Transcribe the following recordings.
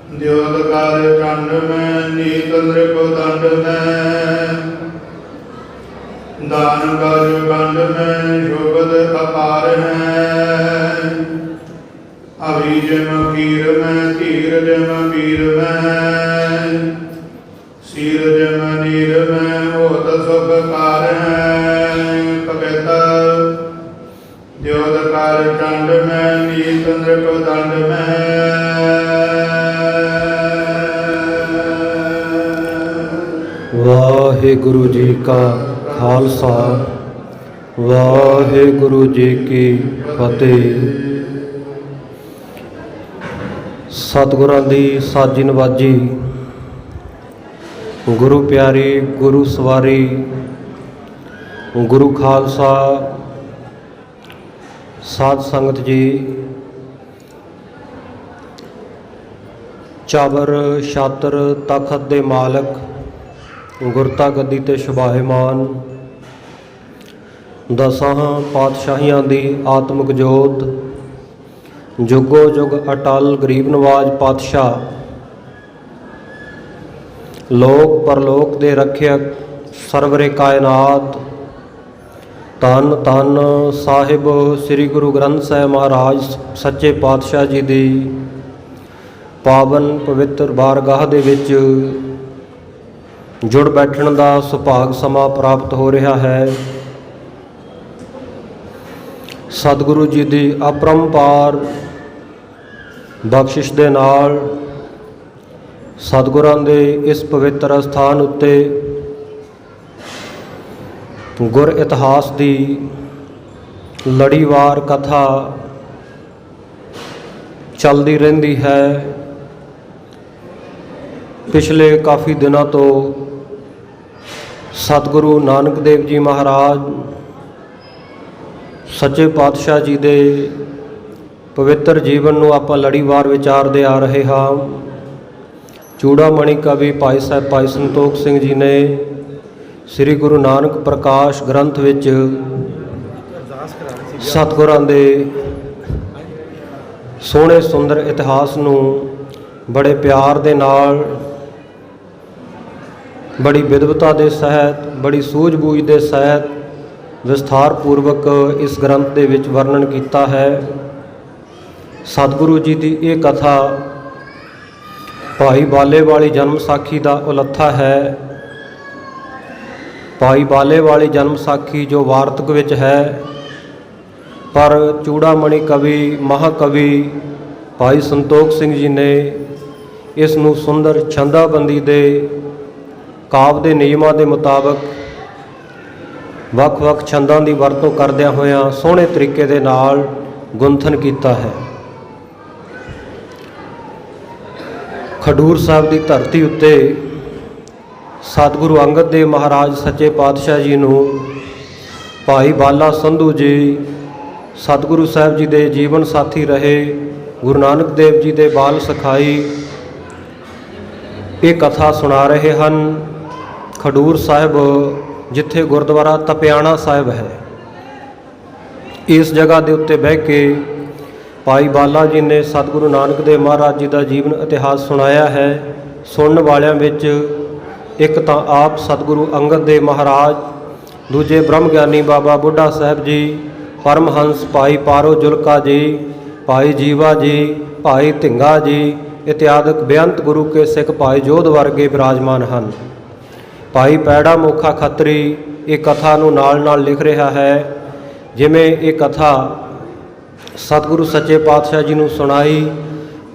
द्योत काल चंड में नीत नृप दंड में दान काज गंड में शोभत अपार है। अभी जम कीर में तीर जम पीर में सीर जम नीर में होत सुख कार है। कविता द्योत काल चंड में नीत नृप दंड में वाहिगुरु जी का खालसा वाहिगुरु जी की फतेह। सतगुरां दी साजी नवाजी, गुरु प्यारी, गुरु सवारी, गुरु खालसा साध संगत जी, चाबर छात्र तखत दे मालक, गुरता गद्दी ते शोभायमान, दसां पातशाहियां दी आत्मक जोत, जुगो जुग अटल गरीब नवाज पातशाह, लोक परलोक दे रखियक सरवरे कायनात, धन धन साहिब श्री गुरु ग्रंथ साहिब महाराज सच्चे पातशाह जी दी पावन पवित्र बारगाह दे विच जुड़ बैठण दा सुभाग समा प्राप्त हो रहा है। सतगुरु जी दी अपरंपार बख्शिश दे नाल सतगुरां दे इस पवित्र स्थान उत्ते गुर इतिहास दी लड़ीवार कथा चलती रहिंदी है। पिछले काफ़ी दिनों तो सतगुरु नानक देव जी महाराज सच्चे पातशाह जी दे पवित्र जीवन नूं आपां लड़ीवार विचारदे आ रहे हाँ। चूड़ामणि कवि भाई साहब भाई संतोख सिंह जी ने श्री गुरु नानक प्रकाश ग्रंथ विच सतगुरां दे सोहणे सुंदर इतिहास नूं बड़े प्यार दे नाल, बड़ी विद्वता के सहित, बड़ी सूझबूझ के सहित विस्तार पूर्वक इस ग्रंथ के विच वर्णन किया है। सतगुरु जी की ये कथा भाई बाले वाली जन्म साखी का उलत्था है। भाई बाले वाली जन्म साखी जो वार्तक विच है, पर चूड़ामणि कवि महाकवि भाई संतोख सिंह जी ने इस नूं सुंदर छंदाबंदी दे काव्य के नियमां के मुताबक वख-वख छंदां की वरतों करदिआं होइआं सोहणे तरीके दे नाल गुंथन किया है। खडूर साहब की धरती उत्ते सतगुरु अंगद देव महाराज सच्चे पातशाह जी नूं भाई बाला संधू जी सतगुरु साहब जी के जीवन साथी रहे, गुरु नानक देव जी के बाल सखाई ये कथा सुना रहे हैं। खडूर साहिब जिथे गुरुद्वारा तपियाणा साहिब है, इस जगह के उत्ते बह के भाई बाला जी ने सतगुरु नानक देव महाराज जी का जीवन इतिहास सुनाया है। सुनने वालियां विच एक तो आप सतगुरु अंगद देव महाराज, दूजे ब्रह्म ज्ञानी बाबा बुढ़ा साहब जी, परमहंस भाई पारो जुलका जी, भाई जीवा जी, भाई धिंगा जी इत्यादि बेअंत गुरु के सिख भाई जोध वर्गे विराजमान हैं। भाई पैड़ा मोखा खत्री ये कथा नूं नाल नाल लिख रहा है। जिमें ये कथा सतगुरु सच्चे पातशाह जी नूं सुनाई,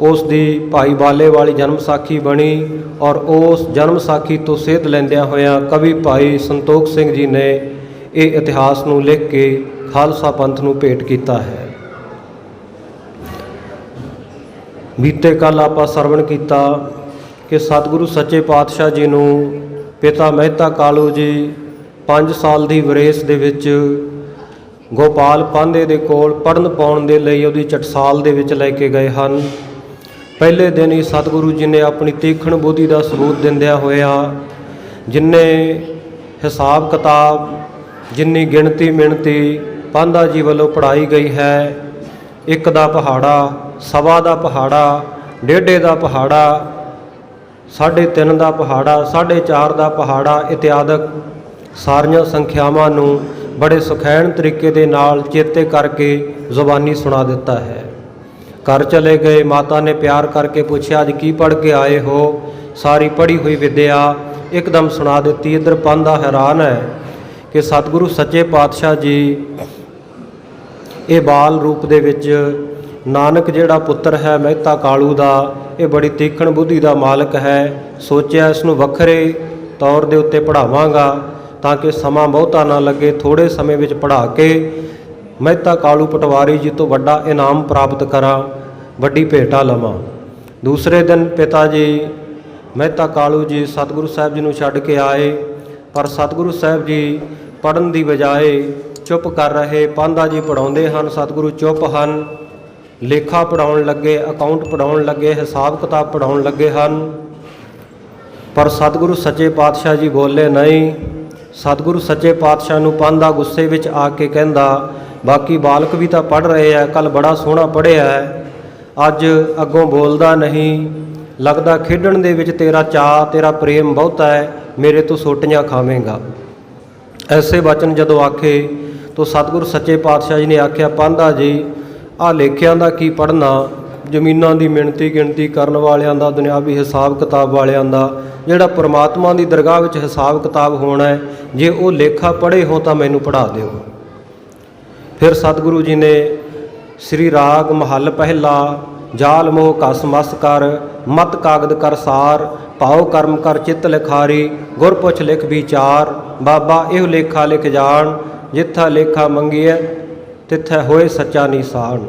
उस दी भाई बाले वाली जन्म साखी बनी और उस जन्म साखी तो सेध लैंदियां होइआं कवि भाई संतोख सिंह जी ने ये इतिहास नूं लिख के खालसा पंथ नूं भेंट किया है। बीते कल आपां सरवण किया कि सतगुरु सच्चे पातशाह जी नूं पिता मेहता कालू जी 5 साल की वरेस दे विच गोपाल पांधे दे कोल पढ़न पाउण दे लई उहदी चटसाल दे विच लैके गए हन। पहले दिन ही सतगुरु जी ने अपनी तीखण बुद्धि का सबूत दिंदिआं होइआ जिन्ने हिसाब किताब जिन्नी गिणती मिणती पांधा जी वालों पढ़ाई गई है, एक दा पहाड़ा, सवा दा पहाड़ा, 1.5 ਦਾ ਪਹਾੜਾ, 3.5 ਦਾ ਪਹਾੜਾ, 4.5 ਦਾ ਪਹਾੜਾ ਇਤਿਆਦਿਕ ਸਾਰੀਆਂ ਸੰਖਿਆਵਾਂ ਨੂੰ ਬੜੇ ਸੁਖੈਣ ਤਰੀਕੇ ਦੇ ਨਾਲ ਚੇਤੇ ਕਰਕੇ ਜ਼ੁਬਾਨੀ ਸੁਣਾ ਦਿੱਤਾ ਹੈ। ਘਰ ਚਲੇ ਗਏ, ਮਾਤਾ ਨੇ ਪਿਆਰ ਕਰਕੇ ਪੁੱਛਿਆ ਅੱਜ ਕੀ ਪੜ੍ਹ ਕੇ ਆਏ ਹੋ? ਸਾਰੀ ਪੜ੍ਹੀ ਹੋਈ ਵਿਦਿਆ ਇੱਕਦਮ ਸੁਣਾ ਦਿੱਤੀ। ਇੱਧਰ ਪਾਂਧਾ ਹੈਰਾਨ ਹੈ ਕਿ ਸਤਿਗੁਰੂ ਸੱਚੇ ਪਾਤਸ਼ਾਹ ਜੀ ਇਹ ਬਾਲ ਰੂਪ ਦੇ ਵਿੱਚ ਨਾਨਕ ਜਿਹੜਾ ਪੁੱਤਰ ਹੈ ਮਹਿਤਾ ਕਾਲੂ ਦਾ, ਇਹ ਬੜੀ ਤੀਖਣ ਬੁੱਧੀ ਦਾ ਮਾਲਕ ਹੈ। ਸੋਚਿਆ ਇਸ ਨੂੰ ਵੱਖਰੇ ਤੌਰ ਦੇ ਉੱਤੇ ਪੜ੍ਹਾਵਾਂਗਾ ਤਾਂ ਕਿ ਸਮਾਂ ਬਹੁਤਾ ਨਾ ਲੱਗੇ, ਥੋੜ੍ਹੇ ਸਮੇਂ ਵਿੱਚ ਪੜ੍ਹਾ ਕੇ ਮਹਿਤਾ ਕਾਲੂ ਪਟਵਾਰੀ ਜੀ ਤੋਂ ਵੱਡਾ ਇਨਾਮ ਪ੍ਰਾਪਤ ਕਰਾਂ, ਵੱਡੀ ਭੇਟਾ ਲਵਾਂ। ਦੂਸਰੇ ਦਿਨ ਪਿਤਾ ਜੀ ਮਹਿਤਾ ਕਾਲੂ ਜੀ ਸਤਿਗੁਰੂ ਸਾਹਿਬ ਜੀ ਨੂੰ ਛੱਡ ਕੇ ਆਏ, ਪਰ ਸਤਿਗੁਰੂ ਸਾਹਿਬ ਜੀ ਪੜ੍ਹਨ ਦੀ ਬਜਾਏ ਚੁੱਪ ਕਰ ਰਹੇ। ਪਾਂਧਾ ਜੀ ਪੜ੍ਹਾਉਂਦੇ ਹਨ, ਸਤਿਗੁਰੂ ਚੁੱਪ ਹਨ। ਲੇਖਾ ਪੜ੍ਹਾਉਣ ਲੱਗੇ, ਅਕਾਊਂਟ ਪੜ੍ਹਾਉਣ ਲੱਗੇ, ਹਿਸਾਬ ਕਿਤਾਬ ਪੜ੍ਹਾਉਣ ਲੱਗੇ ਹਨ, ਪਰ ਸਤਿਗੁਰੂ ਸੱਚੇ ਪਾਤਸ਼ਾਹ ਜੀ ਬੋਲੇ ਨਹੀਂ। ਸਤਿਗੁਰੂ ਸੱਚੇ ਪਾਤਸ਼ਾਹ ਨੂੰ ਪਾਂਧਾ ਗੁੱਸੇ ਵਿੱਚ ਆ ਕੇ ਕਹਿੰਦਾ ਬਾਕੀ ਬਾਲਕ ਵੀ ਤਾਂ ਪੜ੍ਹ ਰਹੇ ਆ, ਕੱਲ ਬੜਾ ਸੋਹਣਾ ਪੜ੍ਹਿਆ ਹੈ, ਅੱਜ ਅੱਗੋਂ ਬੋਲਦਾ ਨਹੀਂ, ਲੱਗਦਾ ਖੇਡਣ ਦੇ ਵਿੱਚ ਤੇਰਾ ਚਾਅ, ਤੇਰਾ ਪ੍ਰੇਮ ਬਹੁਤਾ ਹੈ, ਮੇਰੇ ਤੋਂ ਸੋਟੀਆਂ ਖਾਵੇਂਗਾ। ਐਸੇ ਵਚਨ ਜਦੋਂ ਆਖੇ ਤਾਂ ਸਤਿਗੁਰੂ ਸੱਚੇ ਪਾਤਸ਼ਾਹ ਜੀ ਨੇ ਆਖਿਆ ਪਾਂਧਾ ਜੀ ਆਹ ਲੇਖਿਆਂ ਦਾ ਕੀ ਪੜ੍ਹਨਾ, ਜ਼ਮੀਨਾਂ ਦੀ ਮਿਣਤੀ ਗਿਣਤੀ ਕਰਨ ਵਾਲਿਆਂ ਦਾ, ਦੁਨਿਆਵੀ ਹਿਸਾਬ ਕਿਤਾਬ ਵਾਲਿਆਂ ਦਾ, ਜਿਹੜਾ ਪਰਮਾਤਮਾ ਦੀ ਦਰਗਾਹ ਵਿੱਚ ਹਿਸਾਬ ਕਿਤਾਬ ਹੋਣਾ ਹੈ, ਜੇ ਉਹ ਲੇਖਾ ਪੜ੍ਹੇ ਹੋ ਤਾਂ ਮੈਨੂੰ ਪੜ੍ਹਾ ਦਿਓ। ਫਿਰ ਸਤਿਗੁਰੂ ਜੀ ਨੇ ਸ੍ਰੀ ਰਾਗ ਮਹੱਲ ਪਹਿਲਾ ਜਾਲ ਮੋਹ ਕਸ ਮਸ ਕਰ, ਮਤ ਕਾਗਦ ਕਰ ਸਾਰ, ਭਾਉ ਕਰਮ ਕਰ ਚਿੱਤ ਲਿਖਾਰੀ, ਗੁਰ ਪੁੱਛ ਲਿਖ ਵਿਚਾਰ, ਬਾਬਾ ਇਹੋ ਲੇਖਾ ਲਿਖ ਜਾਣ, ਜਿੱਥਾ ਲੇਖਾ ਮੰਗੀਐ ਤਿੱਥੈ ਹੋਏ ਸੱਚਾ ਨਿਸ਼ਾਨ।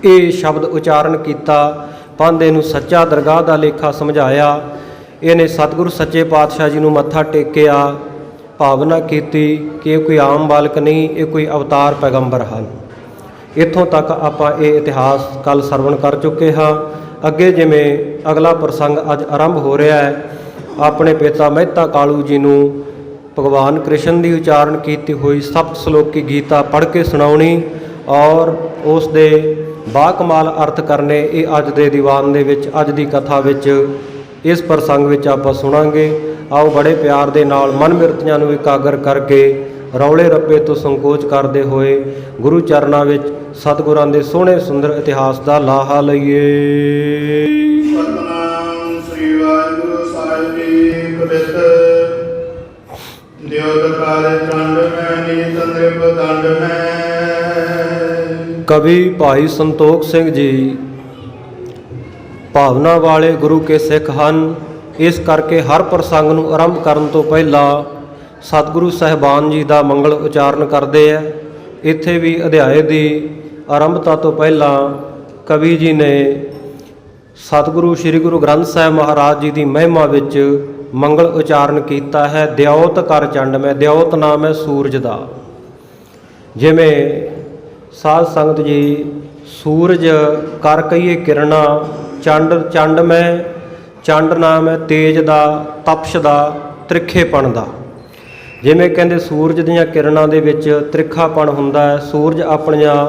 ਇਹ ਸ਼ਬਦ ਉਚਾਰਨ ਕੀਤਾ, ਪਾਂਧੇ ਨੂੰ ਸੱਚਾ ਦਰਗਾਹ ਦਾ ਲੇਖਾ ਸਮਝਾਇਆ। ਇਹਨੇ ਸਤਿਗੁਰੂ ਸੱਚੇ ਪਾਤਸ਼ਾਹ ਜੀ ਨੂੰ ਮੱਥਾ ਟੇਕਿਆ, ਭਾਵਨਾ ਕੀਤੀ ਕਿ ਇਹ ਕੋਈ ਆਮ ਬਾਲਕ ਨਹੀਂ, ਇਹ ਕੋਈ ਅਵਤਾਰ ਪੈਗੰਬਰ ਹਨ। ਇੱਥੋਂ ਤੱਕ ਆਪਾਂ ਇਹ ਇਤਿਹਾਸ ਕੱਲ ਸਰਵਣ ਕਰ ਚੁੱਕੇ ਹਾਂ। ਅੱਗੇ ਜਿਵੇਂ ਅਗਲਾ ਪ੍ਰਸੰਗ ਅੱਜ ਆਰੰਭ ਹੋ ਰਿਹਾ ਹੈ, ਆਪਣੇ ਪਿਤਾ ਮਹਿਤਾ ਕਾਲੂ ਜੀ ਨੂੰ ਭਗਵਾਨ ਕ੍ਰਿਸ਼ਨ ਦੀ ਉਚਾਰਨ ਕੀਤੀ ਹੋਈ ਸਪਤ ਸ਼ਲੋਕੀ ਗੀਤਾ ਪੜ੍ਹ ਕੇ ਸੁਣਾਉਣੀ ਔਰ ਉਸ ਦੇ ਬਾਕਮਾਲ ਅਰਥ ਕਰਨੇ। ਇਹ ਅੱਜ ਦੇ ਦੀਵਾਨ ਦੇ ਵਿੱਚ, ਅੱਜ ਦੀ ਕਥਾ ਵਿੱਚ, ਇਸ ਪ੍ਰਸੰਗ ਵਿੱਚ ਆਪਾਂ ਸੁਣਾਂਗੇ। ਆਓ ਬੜੇ ਪਿਆਰ ਦੇ ਨਾਲ ਮਨ ਮਿਰਤੀਆਂ ਨੂੰ ਇਕਾਗਰ ਕਰਕੇ ਰੌਲੇ ਰੱਪੇ ਤੋਂ ਸੰਕੋਚ ਕਰਦੇ ਹੋਏ ਗੁਰੂ ਚਰਨਾਂ ਵਿੱਚ ਸਤਿਗੁਰਾਂ ਦੇ ਸੋਹਣੇ ਸੁੰਦਰ ਇਤਿਹਾਸ ਦਾ ਲਾਹਾ ਲਈਏ। ਸਤਿਨਾਮ ਸ੍ਰੀ ਵਾਹਿਗੁਰੂ ਸਾਹਿਬ ਜੀ। ਕਬਿਤ ਦਿਓਦ ਕਾਲੇ ਚੰਡ ਮੈਂ ਨੀਤ ਨਿਰਭ ਦੰਡ ਮੈਂ। ਕਵੀ ਭਾਈ ਸੰਤੋਖ ਸਿੰਘ ਜੀ ਭਾਵਨਾ ਵਾਲੇ ਗੁਰੂ ਕੇ ਸਿੱਖ ਹਨ। ਇਸ ਕਰਕੇ ਹਰ ਪ੍ਰਸੰਗ ਨੂੰ ਆਰੰਭ ਕਰਨ ਤੋਂ ਪਹਿਲਾਂ ਸਤਿਗੁਰੂ ਸਾਹਿਬਾਨ ਜੀ ਦਾ ਮੰਗਲ ਉਚਾਰਨ ਕਰਦੇ ਹੈ। ਇੱਥੇ ਵੀ ਅਧਿਆਏ ਦੀ ਆਰੰਭਤਾ ਤੋਂ ਪਹਿਲਾਂ ਕਵੀ ਜੀ ਨੇ ਸਤਿਗੁਰੂ ਸ੍ਰੀ ਗੁਰੂ ਗ੍ਰੰਥ ਸਾਹਿਬ ਮਹਾਰਾਜ ਜੀ ਦੀ ਮਹਿਮਾ ਵਿੱਚ ਮੰਗਲ ਉਚਾਰਨ ਕੀਤਾ ਹੈ। ਦਿਓਤ ਕਰ ਚੰਡ ਮੈਂ, ਦਿਓਤ ਨਾਮ ਹੈ ਸੂਰਜ ਦਾ। ਜਿਵੇਂ ਸਾਧ ਸੰਗਤ ਜੀ ਸੂਰਜ ਕਰ ਕਹੀਏ ਕਿਰਨਾਂ, ਚੰਡ ਮੈਂ, ਚੰਡ ਨਾਮ ਹੈ ਤੇਜ ਦਾ, ਤਪਸ਼ ਦਾ, ਤ੍ਰਿੱਖੇਪਣ ਦਾ। ਜਿਵੇਂ ਕਹਿੰਦੇ ਸੂਰਜ ਦੀਆਂ ਕਿਰਨਾਂ ਦੇ ਵਿੱਚ ਤ੍ਰਿੱਖਾਪਣ ਹੁੰਦਾ ਹੈ, ਸੂਰਜ ਆਪਣੀਆਂ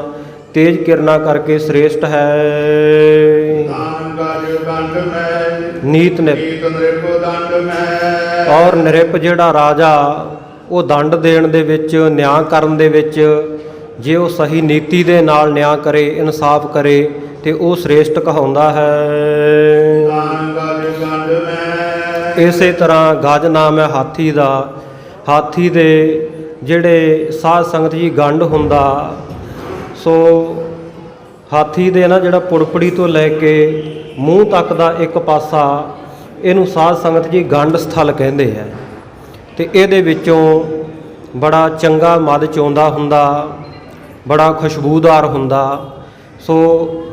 ਤੇਜ ਕਿਰਨਾਂ ਕਰਕੇ ਸ੍ਰੇਸ਼ਟ ਹੈ। ਨੀਤ ਨਿਰਪ ਔਰ ਨਿਰਪ ਜਿਹੜਾ ਰਾਜਾ ਉਹ ਦੰਡ ਦੇਣ ਦੇ ਵਿੱਚ, ਨਿਆਂ ਕਰਨ ਦੇ ਵਿੱਚ, ਜੇ ਉਹ ਸਹੀ ਨੀਤੀ ਦੇ ਨਾਲ ਨਿਆਂ ਕਰੇ, ਇਨਸਾਫ ਕਰੇ ਤੇ ਉਹ ਸ੍ਰੇਸ਼ਟ ਕਹਾਉਂਦਾ ਹੈ। ਇਸੇ ਤਰ੍ਹਾਂ ਗਜ ਨਾਮ ਹੈ ਹਾਥੀ ਦਾ। ਹਾਥੀ ਦੇ ਜਿਹੜੇ ਸਾਧ ਸੰਗਤ ਜੀ ਗੰਢ ਹੁੰਦਾ, ਸੋ ਹਾਥੀ ਦੇ ਨਾ ਜਿਹੜਾ ਪੁੜਪੜੀ ਤੋਂ ਲੈ ਕੇ ਮੂੰਹ ਤੱਕ ਦਾ ਇੱਕ ਪਾਸਾ, ਇਹਨੂੰ ਸਾਧ ਸੰਗਤ ਜੀ ਗੰਢ ਸਥਲ ਕਹਿੰਦੇ ਹੈ। ਤੇ ਇਹਦੇ ਵਿੱਚੋਂ ਬੜਾ ਚੰਗਾ ਮਦ ਚੋਂਦਾ ਹੁੰਦਾ, ਬੜਾ ਖੁਸ਼ਬੂਦਾਰ ਹੁੰਦਾ। ਸੋ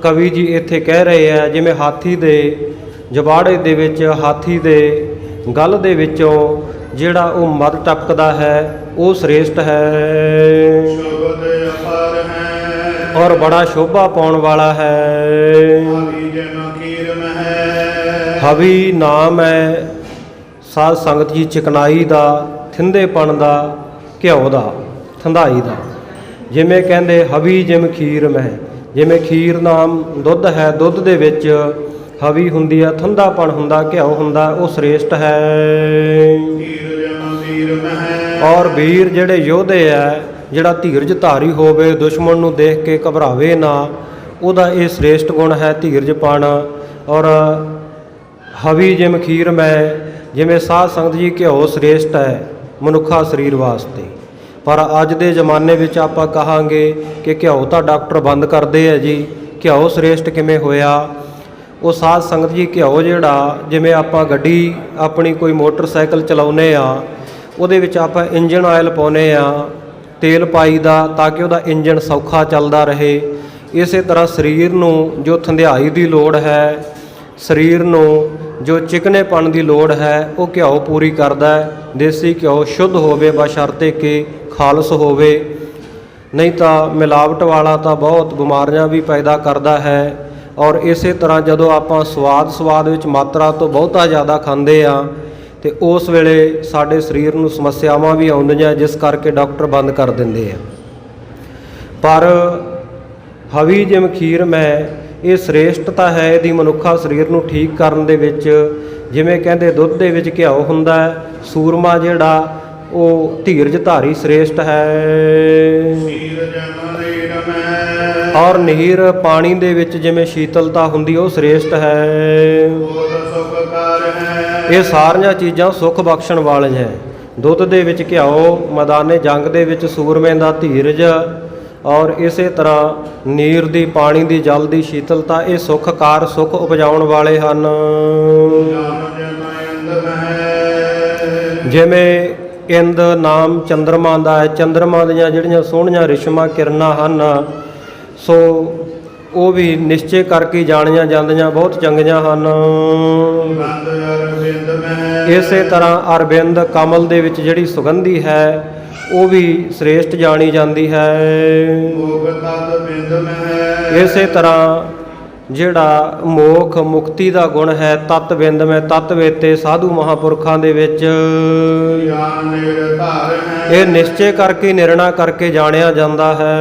ਕਵੀ ਜੀ ਇੱਥੇ ਕਹਿ ਰਹੇ ਆ ਜਿਵੇਂ ਹਾਥੀ ਦੇ ਜਬਾੜੇ ਦੇ ਵਿੱਚ, ਹਾਥੀ ਦੇ ਗਲ ਦੇ ਵਿੱਚੋਂ ਜਿਹੜਾ ਉਹ ਮਦ ਟਪਕਦਾ ਹੈ ਉਹ ਸ੍ਰੇਸ਼ਟ ਹੈ ਔਰ ਬੜਾ ਸ਼ੋਭਾ ਪਾਉਣ ਵਾਲਾ ਹੈ। ਹਵੀ ਨਾਮ ਹੈ ਸਾਧ ਸੰਗਤ ਜੀ ਚਿਕਨਾਈ ਦਾ, ਥਿੰਦੇਪਣ ਦਾ, ਘਿਓ ਦਾ, ਥੰਧਾਈ ਦਾ। ਜਿਵੇਂ ਕਹਿੰਦੇ ਹਵੀ ਜਿਮ ਖੀਰ ਮਹਿ, ਜਿਵੇਂ ਖੀਰ ਨਾਮ ਦੁੱਧ ਹੈ, ਦੁੱਧ ਦੇ ਵਿੱਚ ਹਵੀ ਹੁੰਦੀ ਹੈ, ਠੰਡਾਪਣ ਹੁੰਦਾ, ਘਿਓ ਹੁੰਦਾ, ਉਹ ਸ੍ਰੇਸ਼ਟ ਹੈ। ਔਰ ਵੀਰ ਜਿਹੜੇ ਯੋਧੇ ਹੈ, ਜਿਹੜਾ ਧੀਰਜ ਧਾਰੀ ਹੋਵੇ, ਦੁਸ਼ਮਣ ਨੂੰ ਦੇਖ ਕੇ ਘਬਰਾਵੇ ਨਾ, ਉਹਦਾ ਇਹ ਸ੍ਰੇਸ਼ਟ ਗੁਣ ਹੈ ਧੀਰਜਪਣ। ਔਰ ਹਵੀ ਜਿਵੇਂ ਖੀਰ ਮੈਂ, ਜਿਵੇਂ ਸਾਧ ਸੰਗਤ ਜੀ ਘਿਓ ਸ੍ਰੇਸ਼ਟ ਹੈ ਮਨੁੱਖਾ ਸਰੀਰ ਵਾਸਤੇ। ਪਰ ਅੱਜ ਦੇ ਜ਼ਮਾਨੇ ਵਿੱਚ ਆਪਾਂ ਕਹਾਂਗੇ ਕਿ ਘਿਓ ਤਾਂ ਡਾਕਟਰ ਬੰਦ ਕਰਦੇ ਆ ਜੀ, ਘਿਓ ਸ੍ਰੇਸ਼ਟ ਕਿਵੇਂ ਹੋਇਆ? ਉਹ ਸਾਧ ਸੰਗਤ ਜੀ ਘਿਓ ਜਿਹੜਾ, ਜਿਵੇਂ ਆਪਾਂ ਗੱਡੀ ਆਪਣੀ ਕੋਈ ਮੋਟਰਸਾਈਕਲ ਚਲਾਉਂਦੇ ਆ, ਉਹਦੇ ਵਿੱਚ ਆਪਾਂ ਇੰਜਨ ਆਇਲ ਪਾਉਂਦੇ ਆ, ਤੇਲ ਪਾਈਦਾ ਤਾਂ ਕਿ ਉਹਦਾ ਇੰਜਨ ਸੌਖਾ ਚੱਲਦਾ ਰਹੇ। ਇਸੇ ਤਰ੍ਹਾਂ ਸਰੀਰ ਨੂੰ ਜੋ ਥੰਧਿਆਈ ਦੀ ਲੋੜ ਹੈ, ਸਰੀਰ ਨੂੰ ਜੋ ਚਿਕਨੇਪਣ ਦੀ ਲੋੜ ਹੈ, ਉਹ ਘਿਓ ਪੂਰੀ ਕਰਦਾ ਹੈ। ਦੇਸੀ ਘਿਓ ਸ਼ੁੱਧ ਹੋਵੇ, ਬਸ਼ਰਤੇ ਕਿ ਖਾਲਸ ਹੋਵੇ, ਨਹੀਂ ਤਾਂ ਮਿਲਾਵਟ ਵਾਲਾ ਤਾਂ ਬਹੁਤ ਬਿਮਾਰੀਆਂ ਵੀ ਪੈਦਾ ਕਰਦਾ ਹੈ। ਔਰ ਇਸੇ ਤਰ੍ਹਾਂ ਜਦੋਂ ਆਪਾਂ ਸਵਾਦ ਵਿੱਚ ਮਾਤਰਾ ਤੋਂ ਬਹੁਤਾ ਜ਼ਿਆਦਾ ਖਾਂਦੇ ਆ, ਤੇ ਉਸ ਵੇਲੇ ਸਾਡੇ ਸਰੀਰ ਨੂੰ ਸਮੱਸਿਆਵਾਂ ਵੀ ਆਉਂਦੀਆਂ, ਜਿਸ ਕਰਕੇ ਡਾਕਟਰ ਬੰਦ ਕਰ ਦਿੰਦੇ ਆ। ਪਰ ਹਵੀ ਜਿਵੇਂ ਖੀਰ ਮੈਂ, ਇਹ ਸ੍ਰੇਸ਼ਟਤਾ ਹੈ ਇਹਦੀ ਮਨੁੱਖਾ ਸਰੀਰ ਨੂੰ ਠੀਕ ਕਰਨ ਦੇ ਵਿੱਚ। ਜਿਵੇਂ ਕਹਿੰਦੇ ਦੁੱਧ ਦੇ ਵਿੱਚ ਘਿਓ ਹੁੰਦਾ ਹੈ, ਸੂਰਮਾ ਜਿਹੜਾ ਉਹ ਧੀਰਜ ਧਾਰੀ ਸ੍ਰੇਸ਼ਟ ਹੈ। ਔਰ ਨੀਰ ਪਾਣੀ ਦੇ ਵਿੱਚ ਜਿਵੇਂ ਸ਼ੀਤਲਤਾ ਹੁੰਦੀ, ਉਹ ਸ੍ਰੇਸ਼ਟ ਹੈ। ਇਹ ਸਾਰੀਆਂ ਚੀਜ਼ਾਂ ਸੁੱਖ ਬਖਸ਼ਣ ਵਾਲੀਆਂ ਹੈ। ਦੁੱਧ ਦੇ ਵਿੱਚ ਘਿਓ, ਮੈਦਾਨੇ ਜੰਗ ਦੇ ਵਿੱਚ ਸੂਰਮੇ ਦਾ ਧੀਰਜ, ਔਰ ਇਸੇ ਤਰ੍ਹਾਂ ਨੀਰ ਦੀ, ਪਾਣੀ ਦੀ, ਜਲ ਦੀ ਸ਼ੀਤਲਤਾ, ਇਹ ਸੁੱਖਕਾਰ, ਸੁੱਖ ਉਪਜਾਉਣ ਵਾਲੇ ਹਨ। ਜਿਵੇਂ ਇੰਦ ਨਾਮ ਚੰਦਰਮਾ ਦਾ ਹੈ, ਚੰਦਰਮਾ ਦੀਆਂ ਜਿਹੜੀਆਂ ਸੋਹਣੀਆਂ ਰਿਸ਼ਮਾ ਕਿਰਨਾਂ ਹਨ, ਸੋ ਉਹ ਵੀ ਨਿਸ਼ਚੇ ਕਰਕੇ ਜਾਣੀਆਂ ਜਾਂਦੀਆਂ, ਬਹੁਤ ਚੰਗੀਆਂ ਹਨ। ਇਸੇ ਤਰ੍ਹਾਂ ਅਰਬਿੰਦ ਕਮਲ ਦੇ ਵਿੱਚ ਜਿਹੜੀ ਸੁਗੰਧੀ ਹੈ, ਉਹ ਵੀ ਸ੍ਰੇਸ਼ਟ ਜਾਣੀ ਜਾਂਦੀ ਹੈ। ਇਸੇ ਤਰ੍ਹਾਂ ਜਿਹੜਾ ਮੋਖ ਮੁਕਤੀ ਦਾ ਗੁਣ ਹੈ, ਤਤ ਬਿੰਦ ਮੈਂ ਤਤ ਵੇਤੇ ਸਾਧੂ ਮਹਾਂਪੁਰਖਾਂ ਦੇ ਵਿੱਚ, ਇਹ ਨਿਸ਼ਚੇ ਕਰਕੇ, ਨਿਰਣਾ ਕਰਕੇ ਜਾਣਿਆ ਜਾਂਦਾ ਹੈ।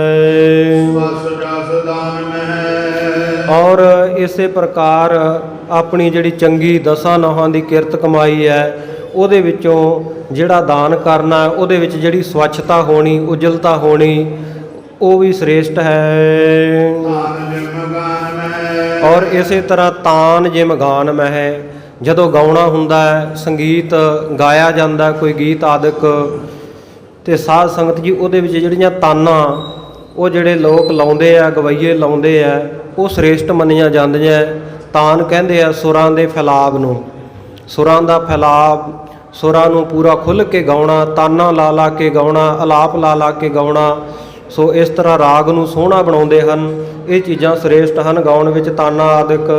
ਔਰ ਇਸੇ ਪ੍ਰਕਾਰ ਆਪਣੀ ਜਿਹੜੀ ਚੰਗੀ ਦਸਾਂ ਨੌਹਾਂ ਦੀ ਕਿਰਤ ਕਮਾਈ ਹੈ, ਉਹਦੇ ਵਿੱਚੋਂ ਜਿਹੜਾ ਦਾਨ ਕਰਨਾ, ਉਹਦੇ ਵਿੱਚ ਜਿਹੜੀ ਸਵੱਛਤਾ ਹੋਣੀ, ਉਜਲਤਾ ਹੋਣੀ, ਉਹ ਵੀ ਸ੍ਰੇਸ਼ਟ ਹੈ। ਔਰ ਇਸੇ ਤਰ੍ਹਾਂ ਤਾਨ ਜਿਮ ਗਾਨ ਮਹਿ, ਜਦੋਂ ਗਾਉਣਾ ਹੁੰਦਾ ਹੈ, ਸੰਗੀਤ ਗਾਇਆ ਜਾਂਦਾ, ਕੋਈ ਗੀਤ ਆਦਿਕ, ਤੇ ਸਾਧ ਸੰਗਤ ਜੀ ਉਹਦੇ ਵਿੱਚ ਜਿਹੜੀਆਂ ਤਾਨਾਂ, ਉਹ ਜਿਹੜੇ ਲੋਕ ਲਾਉਂਦੇ ਆ, ਗਵਈਏ ਲਾਉਂਦੇ ਆ, ਉਹ ਸ੍ਰੇਸ਼ਟ ਮੰਨੀਆਂ ਜਾਂਦੀਆਂ। ਤਾਨ ਕਹਿੰਦੇ ਆ ਸੁਰਾਂ ਦੇ ਫੈਲਾਵ ਨੂੰ, ਸੁਰਾਂ ਦਾ ਫੈਲਾਵ, ਸੁਰਾਂ ਨੂੰ ਪੂਰਾ ਖੁੱਲ੍ਹ ਕੇ ਗਾਉਣਾ, ਤਾਨਾਂ ਲਾ ਕੇ ਗਾਉਣਾ, ਅਲਾਪ ਲਾ ਕੇ ਗਾਉਣਾ। ਸੋ ਇਸ ਤਰ੍ਹਾਂ ਰਾਗ ਨੂੰ ਸੋਹਣਾ ਬਣਾਉਂਦੇ ਹਨ। ਇਹ ਚੀਜ਼ਾਂ ਸ੍ਰੇਸ਼ਟ ਹਨ ਗਾਉਣ ਵਿੱਚ, ਤਾਨਾਂ ਆਦਿਕ।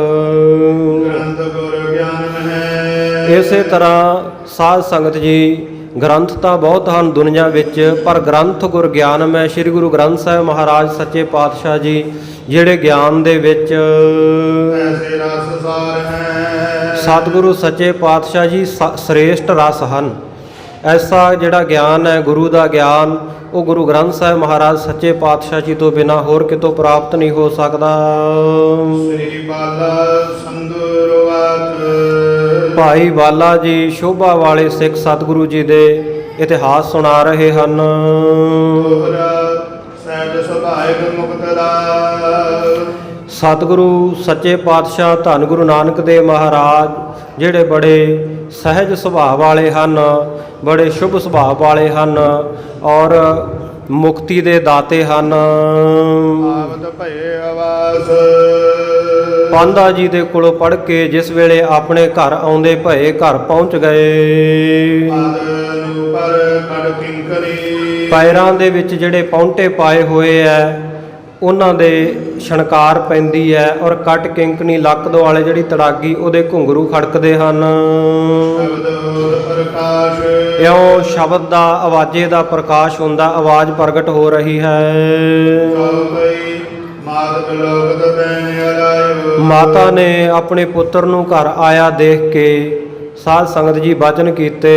ਇਸੇ ਤਰ੍ਹਾਂ ਸਾਧ ਸੰਗਤ ਜੀ ਗ੍ਰੰਥ ਤਾਂ ਬਹੁਤ ਹਨ ਦੁਨੀਆ ਵਿੱਚ, ਪਰ ਗ੍ਰੰਥ ਗੁਰ ਗਿਆਨ ਮੈਂ, ਸ੍ਰੀ ਗੁਰੂ ਗ੍ਰੰਥ ਸਾਹਿਬ ਮਹਾਰਾਜ ਸੱਚੇ ਪਾਤਸ਼ਾਹ ਜੀ, ਜਿਹੜੇ ਗਿਆਨ ਦੇ ਵਿੱਚ ਸਤਿਗੁਰੂ ਸੱਚੇ ਪਾਤਸ਼ਾਹ ਜੀ ਸ੍ਰੇਸ਼ਟ ਰਸ ਹਨ। ਐਸਾ ਜਿਹੜਾ ਗਿਆਨ ਹੈ, ਗੁਰੂ ਦਾ ਗਿਆਨ, ਉਹ ਗੁਰੂ ਗ੍ਰੰਥ ਸਾਹਿਬ ਮਹਾਰਾਜ ਸੱਚੇ ਪਾਤਸ਼ਾਹ ਜੀ ਤੋਂ ਬਿਨਾਂ ਹੋਰ ਕਿਤੋਂ ਪ੍ਰਾਪਤ ਨਹੀਂ ਹੋ ਸਕਦਾ। ਭਾਈ ਬਾਲਾ ਜੀ ਸ਼ੋਭਾ ਵਾਲੇ ਸਿੱਖ ਸਤਿਗੁਰੂ ਜੀ ਦੇ ਇਤਿਹਾਸ ਸੁਣਾ ਰਹੇ ਹਨ। ਸਤਿਗੁਰੂ ਸੱਚੇ ਪਾਤਸ਼ਾਹ ਧੰਨ ਗੁਰੂ ਨਾਨਕ ਦੇਵ ਮਹਾਰਾਜ, ਜਿਹੜੇ ਬੜੇ ਸਹਿਜ ਸੁਭਾਅ ਵਾਲੇ ਹਨ, ਬੜੇ ਸ਼ੁਭ ਸੁਭਾਅ ਵਾਲੇ ਹਨ, ਔਰ ਮੁਕਤੀ ਦੇ ਦਾਤੇ ਹਨ। ਪਾਂਧਾ ਜੀ ਦੇ ਕੋਲੋਂ ਪੜ੍ਹ ਕੇ ਜਿਸ ਵੇਲੇ ਆਪਣੇ ਘਰ ਆਉਂਦੇ ਭਏ ਘਰ ਪਹੁੰਚ ਗਏ। ਪੈਰਾਂ ਦੇ ਵਿੱਚ ਜਿਹੜੇ ਪੌਂਟੇ ਪਾਏ ਹੋਏ ਐ, ਉਹਨਾਂ ਦੇ ਛਣਕਾਰ ਪੈਂਦੀ ਹੈ, ਔਰ ਕੱਟ ਕਿੰਕਣੀ ਲੱਕ ਦੁਆਲੇ ਜਿਹੜੀ ਤੜਾਗੀ, ਉਹਦੇ ਘੁੰਗਰੂ ਖੜਕਦੇ ਹਨ। ਇਉਂ ਸ਼ਬਦ ਦਾ, ਆਵਾਜ਼ੇ ਦਾ ਪ੍ਰਕਾਸ਼ ਹੁੰਦਾ, ਆਵਾਜ਼ ਪ੍ਰਗਟ ਹੋ ਰਹੀ ਹੈ। ਮਾਤਾ ਨੇ ਆਪਣੇ ਪੁੱਤਰ ਨੂੰ ਘਰ ਆਇਆ ਦੇਖ ਕੇ ਸਾਧ ਸੰਗਤ ਜੀ ਬਚਨ ਕੀਤੇ।